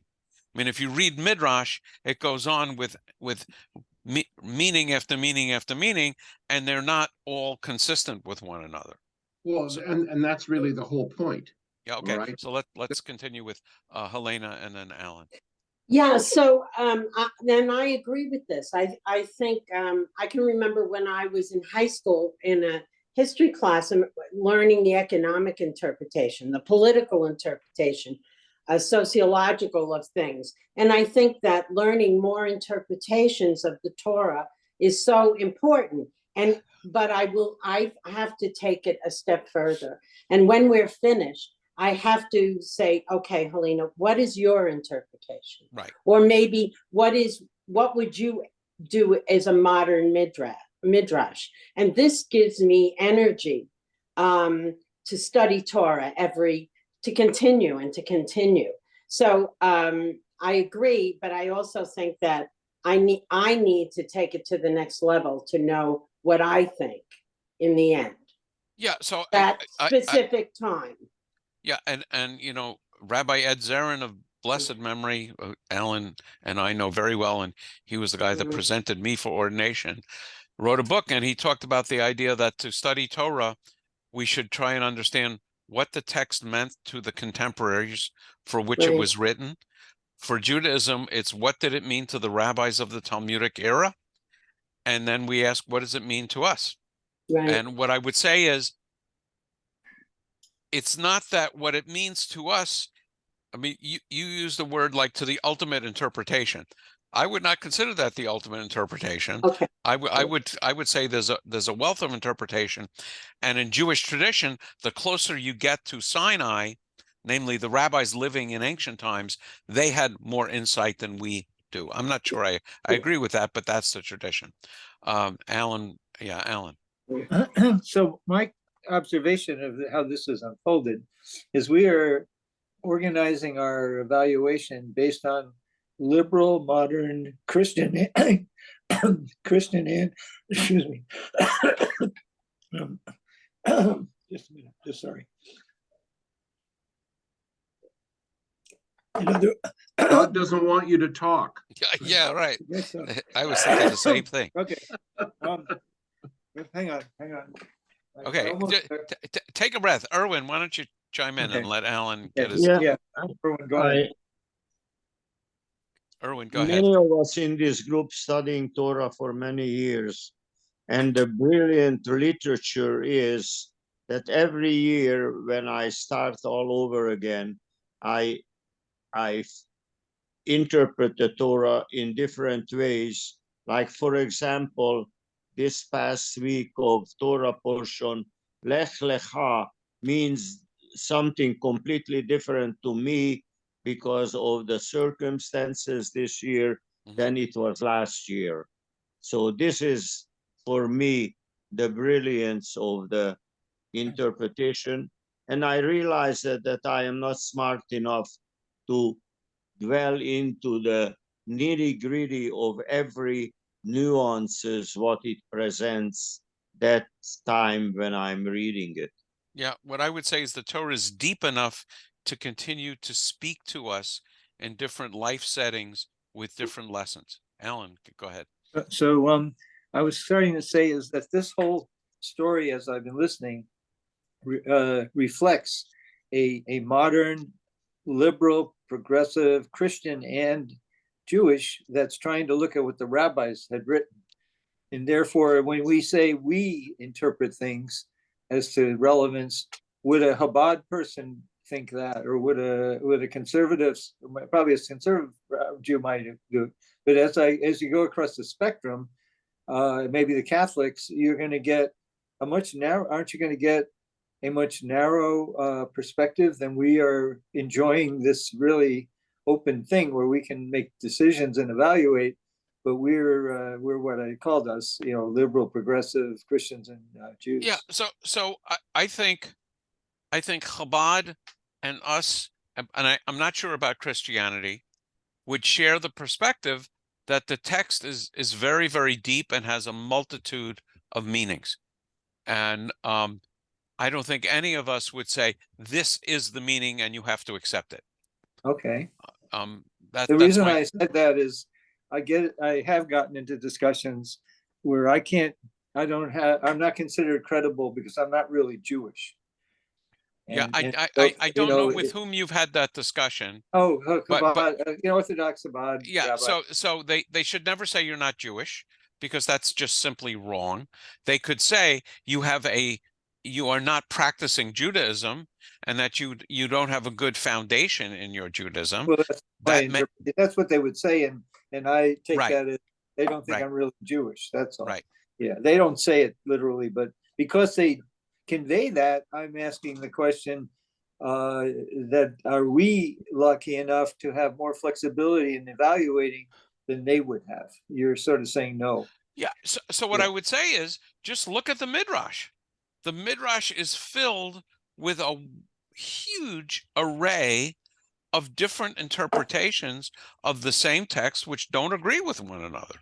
I mean, if you read Midrash, it goes on with meaning after meaning after meaning, and they're not all consistent with one another. Well, and that's really the whole point. Yeah. Okay. Right. So let's continue with Helena and then Alan. Yeah, so then I agree with this. I think I can remember when I was in high school in a history class and learning the economic interpretation, the political interpretation, sociological of things. And I think that learning more interpretations of the Torah is so important. But I have to take it a step further. And when we're finished, I have to say, okay, Helena, what is your interpretation? Right. Or maybe what would you do as a modern midrash? And this gives me energy to study Torah to continue. So I agree, but I also think that I need to take it to the next level to know what I think in the end. Yeah. So that specific time. Yeah, and Rabbi Ed Zarin of blessed memory, Alan and I know very well, and he was the guy that presented me for ordination, wrote a book, and he talked about the idea that to study Torah, we should try and understand what the text meant to the contemporaries for which it was written, For Judaism, it's what did it mean to the rabbis of the Talmudic era? And then we ask, what does it mean to us? Right. And what I would say is, it's not that what it means to us. I mean, you use the word like to the ultimate interpretation. I would not consider that the ultimate interpretation. Okay. I would say there's a wealth of interpretation, and in Jewish tradition, the closer you get to Sinai, namely the rabbis living in ancient times, they had more insight than we do. I'm not sure I agree with that, but that's the tradition. Alan, yeah, Alan. So my observation of how this is unfolded is we are organizing our evaluation based on liberal, modern, Christian, Christian and, excuse me. Just a minute, just sorry. God doesn't want you to talk. Yeah, right. Yes, so. I was thinking the same thing. Okay. Hang on. Okay, take a breath. Erwin, why don't you chime in and let Alan get his... Yeah, Erwin, go ahead. Erwin, go ahead. Many of us in this group studying Torah for many years, and the brilliant literature is that every year when I start all over again, I interpret the Torah in different ways. Like, for example, this past week of Torah portion, Lech Lecha means something completely different to me because of the circumstances this year than it was last year. So this is, for me, the brilliance of the interpretation. And I realize that I am not smart enough to dwell into the nitty-gritty of every nuances, what it presents that time when I'm reading it. Yeah, what I would say is the Torah is deep enough to continue to speak to us in different life settings with different lessons. Alan, go ahead. So I was starting to say is that this whole story, as I've been listening, reflects a modern, liberal, progressive, Christian, and Jewish that's trying to look at what the rabbis had written. And therefore, when we say we interpret things as to relevance, would a Chabad person think that, or would a conservative, probably a conservative Jew might do it. But as you go across the spectrum, maybe the Catholics, you're going to get a much narrow. Aren't you going to get a much narrow perspective than we are enjoying this really open thing where we can make decisions and evaluate? But we're what I called us, liberal, progressive Christians and Jews. Yeah. So I think Chabad and us, and I'm not sure about Christianity, would share the perspective that the text is very, very deep and has a multitude of meanings. And I don't think any of us would say this is the meaning and you have to accept it. Okay. The reason I said that is I have gotten into discussions where I'm not considered credible because I'm not really Jewish. I don't know with whom you've had that discussion. Oh, Chabad, Orthodox Chabad. Yeah, so they should never say you're not Jewish, because that's just simply wrong. They could say you are not practicing Judaism, and that you don't have a good foundation in your Judaism. Well, that's what they would say, and I take that as they don't think I'm really Jewish. That's all. Right. Yeah, they don't say it literally, but because they convey that, I'm asking the question, that are we lucky enough to have more flexibility in evaluating than they would have? You're sort of saying no. Yeah. So what I would say is just look at the Midrash. The Midrash is filled with a huge array of different interpretations of the same text which don't agree with one another.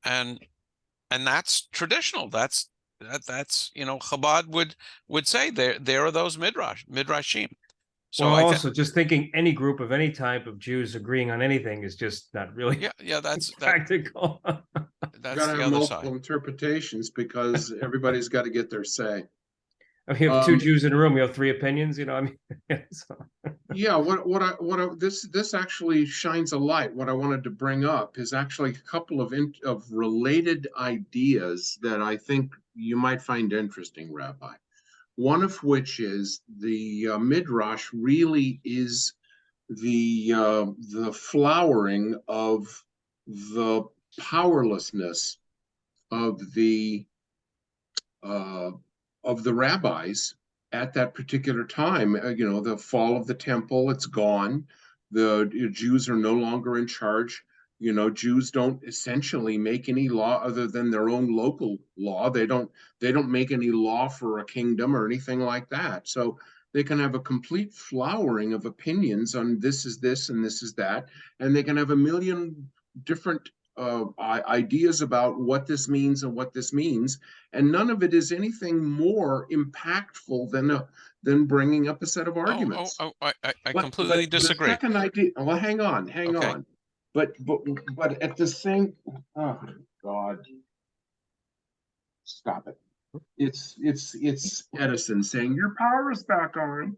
And that's traditional. That's Chabad would say there are those midrashim. So also just thinking any group of any type of Jews agreeing on anything is just not really that's practical. That's gotta the have other multiple side. interpretations because everybody's got to get their say. I mean, you have two Um, Jews in a room, you have three opinions, you know, I mean, so. Yeah, this actually shines a light. What I wanted to bring up is actually a couple of related ideas that I think you might find interesting, Rabbi. One of which is the Midrash really is the flowering of the powerlessness of the uh, of the rabbis at that particular time. The fall of the temple, it's gone. The Jews are no longer in charge. Jews don't essentially make any law other than their own local law. They don't make any law for a kingdom or anything like that. So they can have a complete flowering of opinions on this is this and this is that, and they can have a million different ideas about what this means and what this means, and none of it is anything more impactful than bringing up a set of arguments. I But completely the disagree. second idea, well, hang on. Okay. But at the same, oh God, stop it. It's Edison saying your power is back on.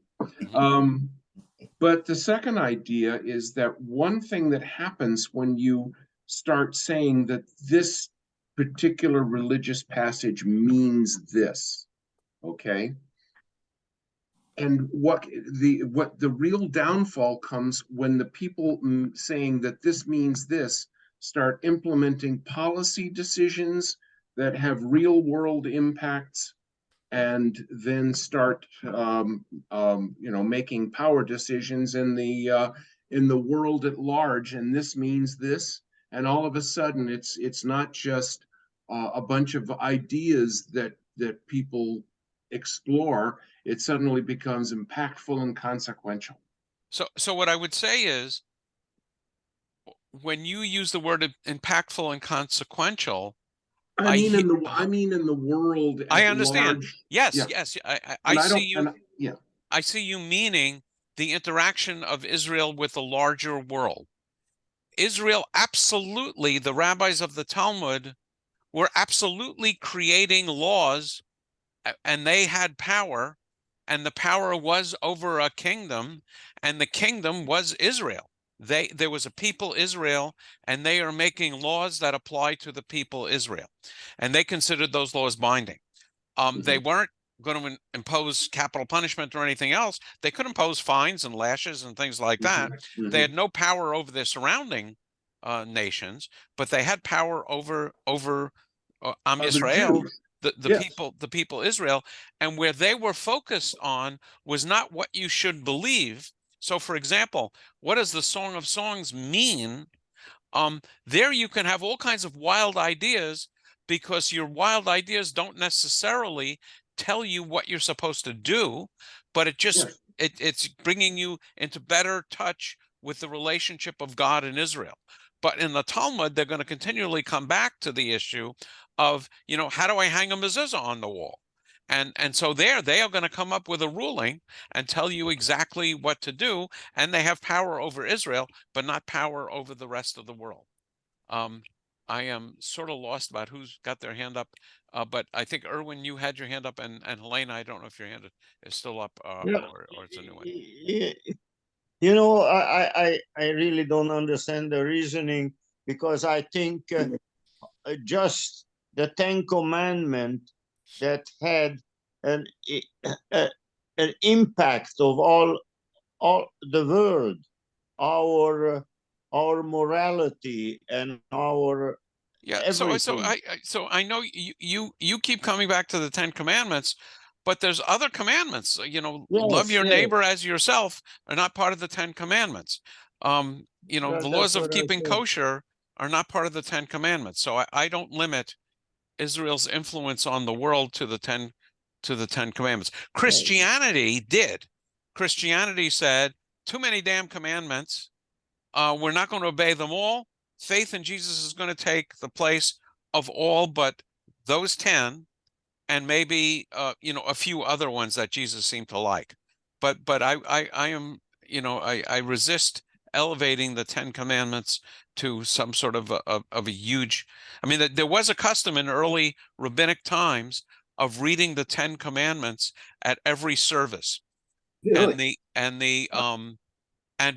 But the second idea is that one thing that happens when you start saying that this particular religious passage means this, okay? And what the real downfall comes when the people saying that this means this start implementing policy decisions that have real world impacts, and then start making power decisions in the world at large, and this means this, and all of a sudden it's not just a bunch of ideas that people explore. It suddenly becomes impactful and consequential. So what I would say is, when you use the word impactful and consequential, I mean in the world I at understand. large. Yes, Yeah. yes. I And I see don't, you. and yeah. I see you meaning the interaction of Israel with the larger world. Israel, absolutely, the rabbis of the Talmud were absolutely creating laws, and they had power, and the power was over a kingdom, and the kingdom was Israel. There was a people Israel, and they are making laws that apply to the people Israel, and they considered those laws binding. They weren't going to impose capital punishment or anything else. They could impose fines and lashes and things like that. They had no power over their surrounding nations, but they had power over Am Yisrael, the people Israel, and where they were focused on was not what you should believe. So, for example, what does the Song of Songs mean? There you can have all kinds of wild ideas, because your wild ideas don't necessarily tell you what you're supposed to do, but it's bringing you into better touch with the relationship of God and Israel. But in the Talmud, they're going to continually come back to the issue of, how do I hang a mezuzah on the wall? And so they are going to come up with a ruling and tell you exactly what to do, and they have power over Israel, but not power over the rest of the world. I am sort of lost about who's got their hand up, but I think, Erwin, you had your hand up, and Helena, I don't know if your hand is still up, Yeah. or it's a new one. I really don't understand the reasoning, because I think just the Ten Commandments that had an impact of all the world, our morality and our everything. So I know you keep coming back to the Ten Commandments, but there's other commandments. Love your neighbor as yourself are not part of the Ten Commandments. The laws of keeping kosher are not part of the Ten Commandments. So I don't limit Israel's influence on the world to the Ten Commandments. Christianity did. Christianity said, too many damn commandments. We're not going to obey them all. Faith in Jesus is going to take the place of all but those 10, and maybe a few other ones that Jesus seemed to like. But I am, I resist elevating the 10 Commandments to some sort of a huge. I mean, there was a custom in early rabbinic times of reading the 10 Commandments at every service. Really? And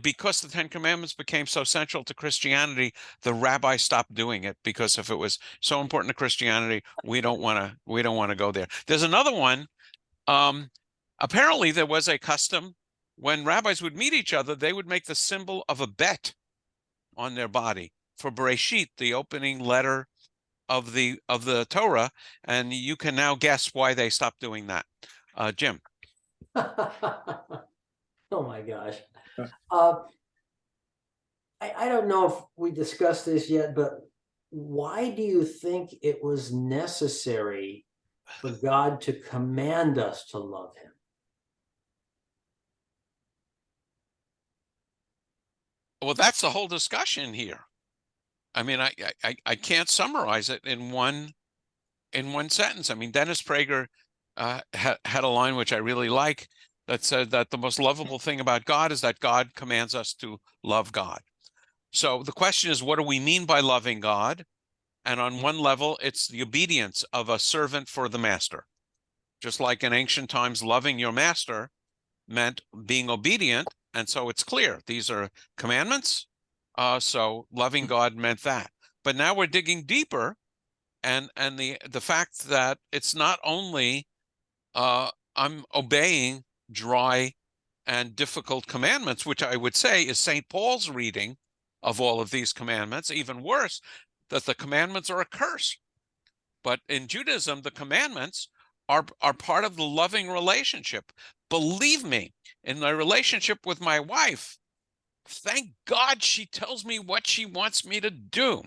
because the 10 Commandments became so central to Christianity, the rabbi stopped doing it, because if it was so important to Christianity, we don't want to go there. There's another one. Apparently there was a custom when rabbis would meet each other, they would make the symbol of a bet on their body for Bereshit, the opening letter of the Torah, and you can now guess why they stopped doing that. Jim. Oh my gosh. I don't know if we discussed this yet, but why do you think it was necessary for God to command us to love him? Well, that's the whole discussion here. I mean, I can't summarize it in one sentence. I mean, Dennis Prager had a line which I really like that said that the most lovable thing about God is that God commands us to love God. So the question is, what do we mean by loving God? And on one level, it's the obedience of a servant for the master. Just like in ancient times, loving your master meant being obedient. And so it's clear, these are commandments. So loving God meant that. But now we're digging deeper, and the fact that it's not only I'm obeying dry and difficult commandments, which I would say is St. Paul's reading of all of these commandments. Even worse, that the commandments are a curse. But in Judaism, the commandments are part of the loving relationship. Believe me, in my relationship with my wife, thank God she tells me what she wants me to do.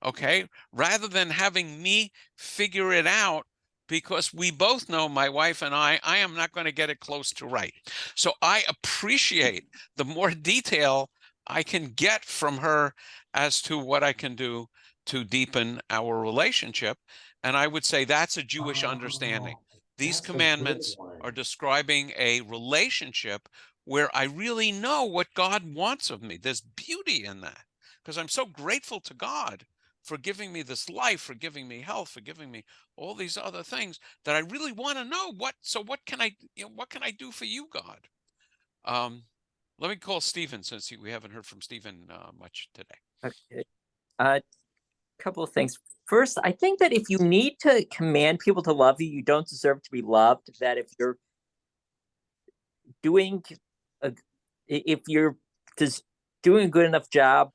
Okay, rather than having me figure it out, because we both know, my wife and I am not going to get it close to right. So I appreciate the more detail I can get from her as to what I can do to deepen our relationship. And I would say that's a Jewish understanding. These commandments are describing a relationship where I really know what God wants of me. There's beauty in that, because I'm so grateful to God for giving me this life, for giving me health, for giving me all these other things that I really want to know. What can I do for you, God? Let me call Stephen, since we haven't heard from Stephen much today. Okay. Couple of things. First, I think that if you need to command people to love you, you don't deserve to be loved. That if you're doing just doing a good enough job,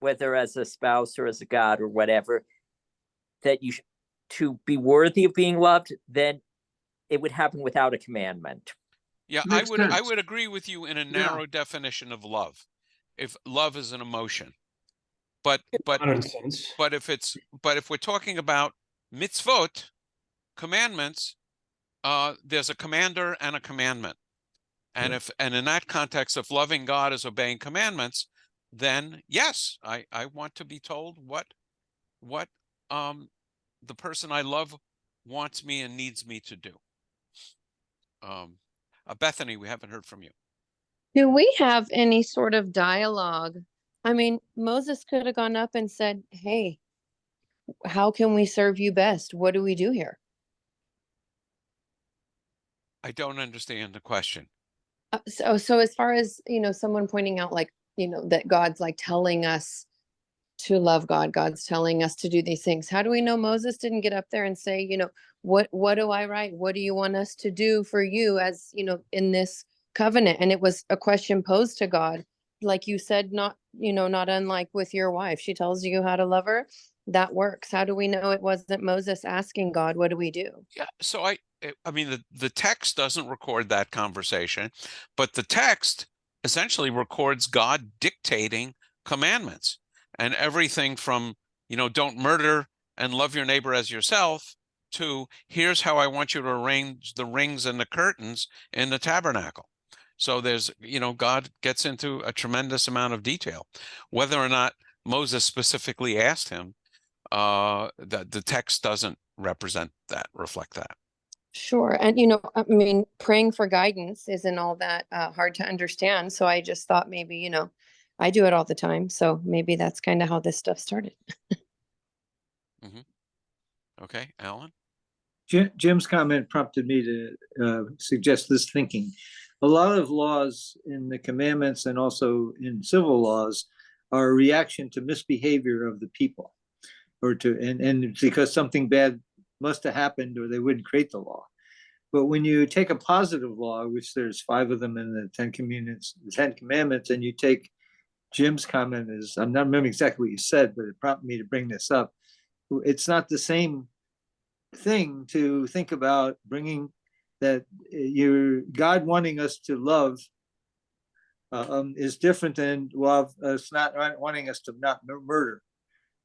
whether as a spouse or as a God or whatever, that you to be worthy of being loved, then it would happen without a commandment. Yeah, I would agree with you in a narrow definition of love, if love is an emotion. But if we're talking about mitzvot, commandments, there's a commander and a commandment. And in that context, if loving God is obeying commandments, then yes, I want to be told what the person I love wants me and needs me to do. Bethany, we haven't heard from you. Do we have any sort of dialogue? I mean, Moses could have gone up and said, hey, how can we serve you best? What do we do here? I don't understand the question. So as far as, someone pointing out, like, that God's like telling us to love God, God's telling us to do these things. How do we know Moses didn't get up there and say, what do I write? What do you want us to do for you as, in this covenant? And it was a question posed to God. Like you said, not unlike with your wife. She tells you how to love her. That works. How do we know it wasn't Moses asking God, what do we do? Yeah, so I mean, the text doesn't record that conversation, but the text essentially records God dictating commandments, and everything from, don't murder and love your neighbor as yourself, to here's how I want you to arrange the rings and the curtains in the tabernacle. So there's, God gets into a tremendous amount of detail. Whether or not Moses specifically asked him, the text doesn't reflect that. Sure. And, I mean, praying for guidance isn't all that hard to understand. So I just thought maybe, I do it all the time. So maybe that's kind of how this stuff started. Okay, Alan? Jim's comment prompted me to suggest this thinking. A lot of laws in the commandments and also in civil laws are a reaction to misbehavior of the people, or and because something bad must have happened or they wouldn't create the law. But when you take a positive law, which there's 5 of them in the Ten Commandments, and you take Jim's comment is, I'm not remembering exactly what you said, but it prompted me to bring this up. It's not the same thing to think about bringing that your God wanting us to love is different than us not wanting us to not murder.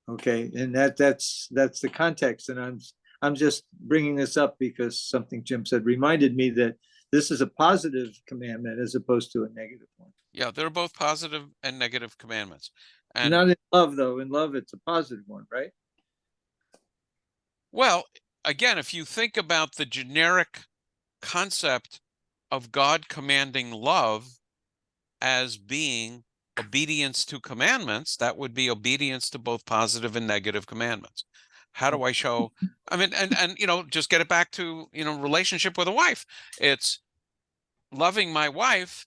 Okay, and that's the context, and I'm just bringing this up because something Jim said reminded me that this is a positive commandment as opposed to a negative one. Yeah, they're both positive and negative commandments. And not in love, though. In love, it's a positive one, right? well, again, if you think about the generic concept of God commanding love as being obedience to commandments, that would be obedience to both positive and negative commandments. How do I show? I mean, and just get it back to relationship with a wife. It's loving my wife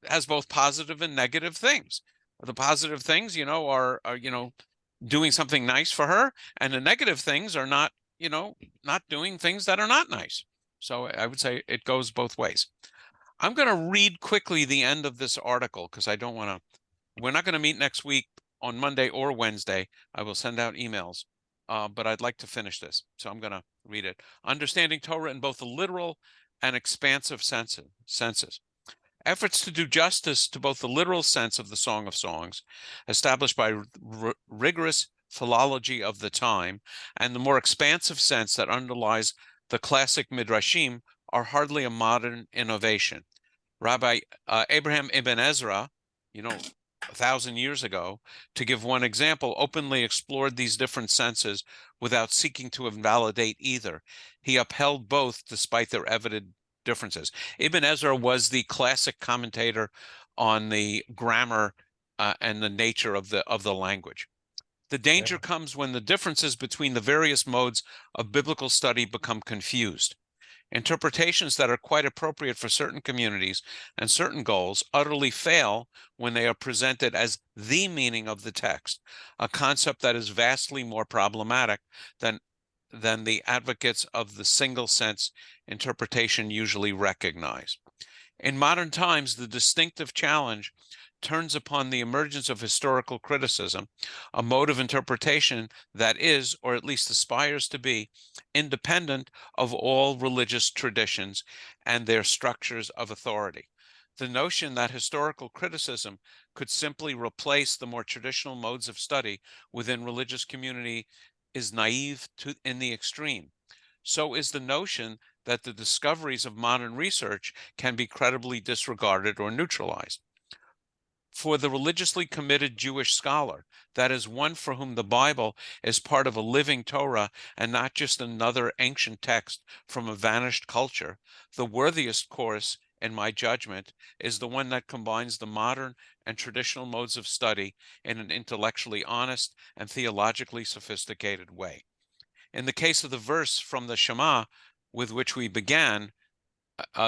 has both positive and negative things. The positive things, are doing something nice for her, and the negative things are not doing things that are not nice. So I would say it goes both ways. I'm going to read quickly the end of this article because I don't want to. We're not going to meet next week on Monday or Wednesday. I will send out emails, but I'd like to finish this. So I'm going to read it. Understanding Torah in both the literal and expansive senses. Efforts to do justice to both the literal sense of the Song of Songs, established by rigorous philology of the time, and the more expansive sense that underlies the classic midrashim are hardly a modern innovation. Rabbi Abraham ibn Ezra, 1,000 years ago, to give one example, openly explored these different senses without seeking to invalidate either. He upheld both despite their evident differences. Ibn Ezra was the classic commentator on the grammar and the nature of the language. The danger comes when the differences between the various modes of biblical study become confused. Interpretations that are quite appropriate for certain communities and certain goals utterly fail when they are presented as the meaning of the text, a concept that is vastly more problematic than the advocates of the single sense interpretation usually recognize. In modern times, the distinctive challenge turns upon the emergence of historical criticism, a mode of interpretation that is, or at least aspires to be, independent of all religious traditions and their structures of authority. The notion that historical criticism could simply replace the more traditional modes of study within religious community is naive in the extreme. So is the notion that the discoveries of modern research can be credibly disregarded or neutralized. For the religiously committed Jewish scholar, that is one for whom the Bible is part of a living Torah and not just another ancient text from a vanished culture, the worthiest course, in my judgment, is the one that combines the modern and traditional modes of study in an intellectually honest and theologically sophisticated way. In the case of the verse from the Shema with which we began,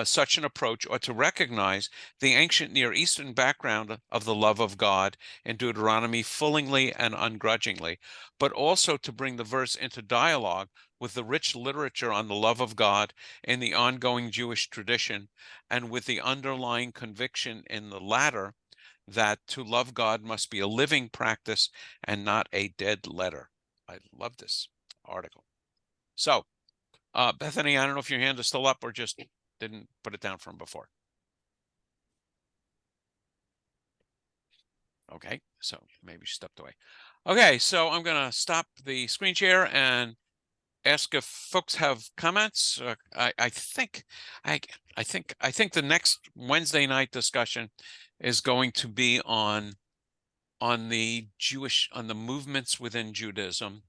such an approach ought to recognize the ancient Near Eastern background of the love of God in Deuteronomy fully and ungrudgingly, but also to bring the verse into dialogue with the rich literature on the love of God in the ongoing Jewish tradition, and with the underlying conviction in the latter that to love God must be a living practice and not a dead letter. I love this article. So, Bethany, I don't know if your hand is still up or just didn't put it down from before. Okay, so maybe she stepped away. Okay, so I'm going to stop the screen share and ask if folks have comments. I think the next Wednesday night discussion is going to be on the movements within Judaism,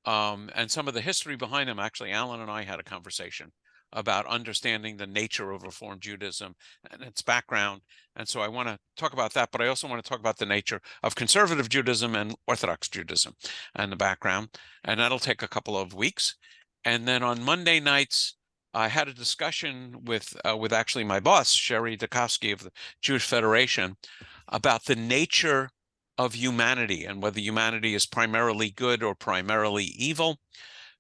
and some of the history behind them. Actually, Alan and I had a conversation about understanding the nature of Reform Judaism and its background. And so I want to talk about that, but I also want to talk about the nature of conservative Judaism and Orthodox Judaism and the background. And that'll take a couple of weeks. And then on Monday nights, I had a discussion with actually my boss, Sherry Dukowski of the Jewish Federation, about the nature of humanity and whether humanity is primarily good or primarily evil.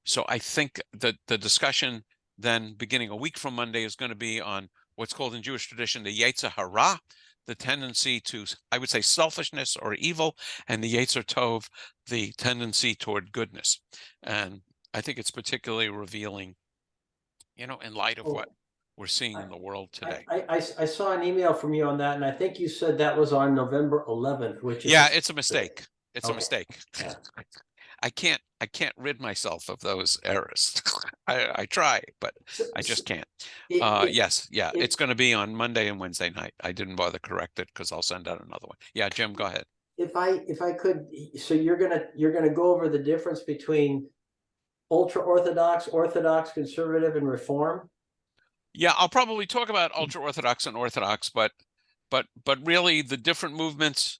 So I think that the discussion then beginning a week from Monday is going to be on what's called in Jewish tradition the Yetzer Hara, the tendency to, I would say, selfishness or evil, and the Yetzer Tov, the tendency toward goodness. And I think it's particularly revealing, you know, in light of what we're seeing in the world today. I saw an email from you on that, and I think you said that was on November 11th, which is It's a mistake. It's a mistake. Yeah. I can't rid myself of those errors. I try, but I just can't. Yes, it's going to be on Monday and Wednesday night. I didn't bother correct it because I'll send out another one. Yeah, Jim, go ahead. If I could, so you're gonna go over the difference between ultra orthodox, orthodox, conservative, and reform. Yeah, I'll probably talk about ultra orthodox and orthodox, but really the different movements,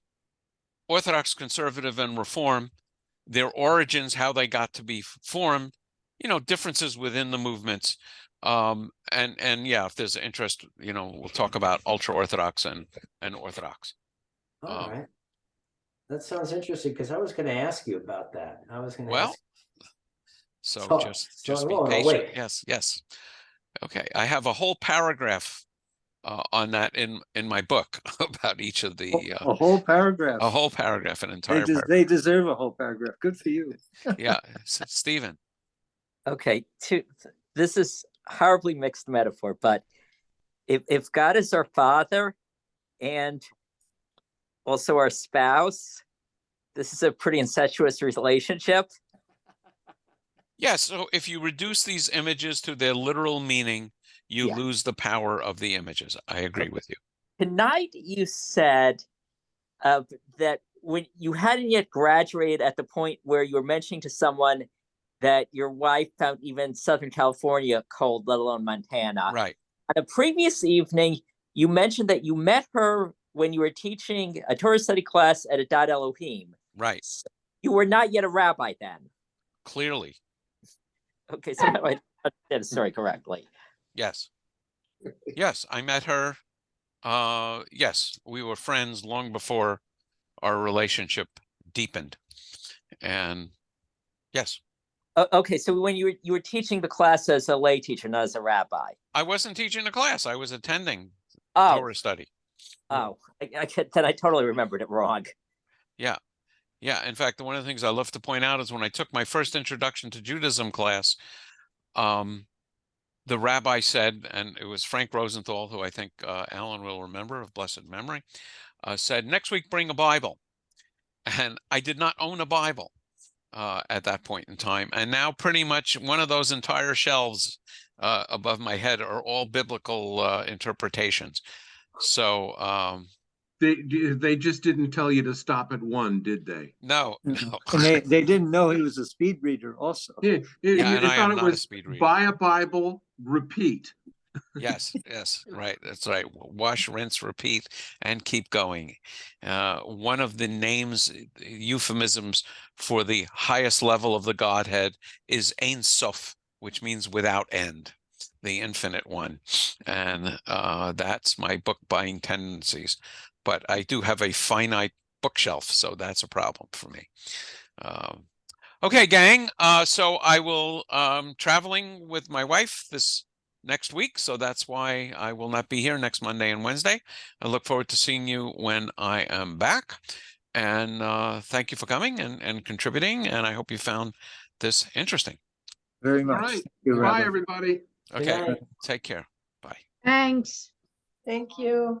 orthodox, conservative, and reform, their origins, how they got to be formed, you know, differences within the movements. And yeah, if there's interest, you know, we'll talk about ultra orthodox and orthodox. All right. That sounds interesting because I was going to ask you about that. I was going to ask. So just be patient. Yes. Okay. I have a whole paragraph on that in my book about each of the a whole paragraph. A whole paragraph, an entire paragraph. They deserve a whole paragraph. Good for you. Yeah, Stephen. Okay, this is horribly mixed metaphor, but if God is our father and also our spouse, this is a pretty incestuous relationship. Yeah, so if you reduce these images to their literal meaning, you lose the power of the images. I agree with you. Tonight you said that when you hadn't yet graduated at the point where you were mentioning to someone that your wife found even Southern California cold, let alone Montana. Right. On a previous evening, you mentioned that you met her when you were teaching a Torah study class at Adad Elohim. Right. So you were not yet a rabbi then. Clearly. Okay, so I understand the story correctly. Yes. Yes, I met her. Yes, we were friends long before our relationship deepened. And yes. Okay, so when you were teaching the class as a lay teacher, not as a rabbi. I wasn't teaching the class. I was attending Torah study. Oh, then I totally remembered it wrong. Yeah. Yeah. In fact, one of the things I love to point out is when I took my first introduction to Judaism class, the rabbi said, and it was Frank Rosenthal, who I think Alan will remember of blessed memory, said, next week, bring a Bible. And I did not own a Bible at that point in time. And now pretty much one of those entire shelves above my head are all biblical interpretations. So they just didn't tell you to stop at one, did they? No. And they didn't know he was a speed reader also. Yeah, and I thought am it not a was speed reader. buy a Bible, repeat. Yes, right. That's right. Wash, rinse, repeat, and keep going. One of the names, euphemisms for the highest level of the Godhead is Ein Sof, which means without end, the infinite one. And that's my book buying tendencies. But I do have a finite bookshelf, so that's a problem for me. Okay, gang. So I will traveling with my wife this next week, so that's why I will not be here next Monday and Wednesday. I look forward to seeing you when I am back. And thank you for coming and contributing, and I hope you found this interesting. Very much. All right. Bye, Bye, everybody. Okay, take care. Bye. Thanks. Thank you.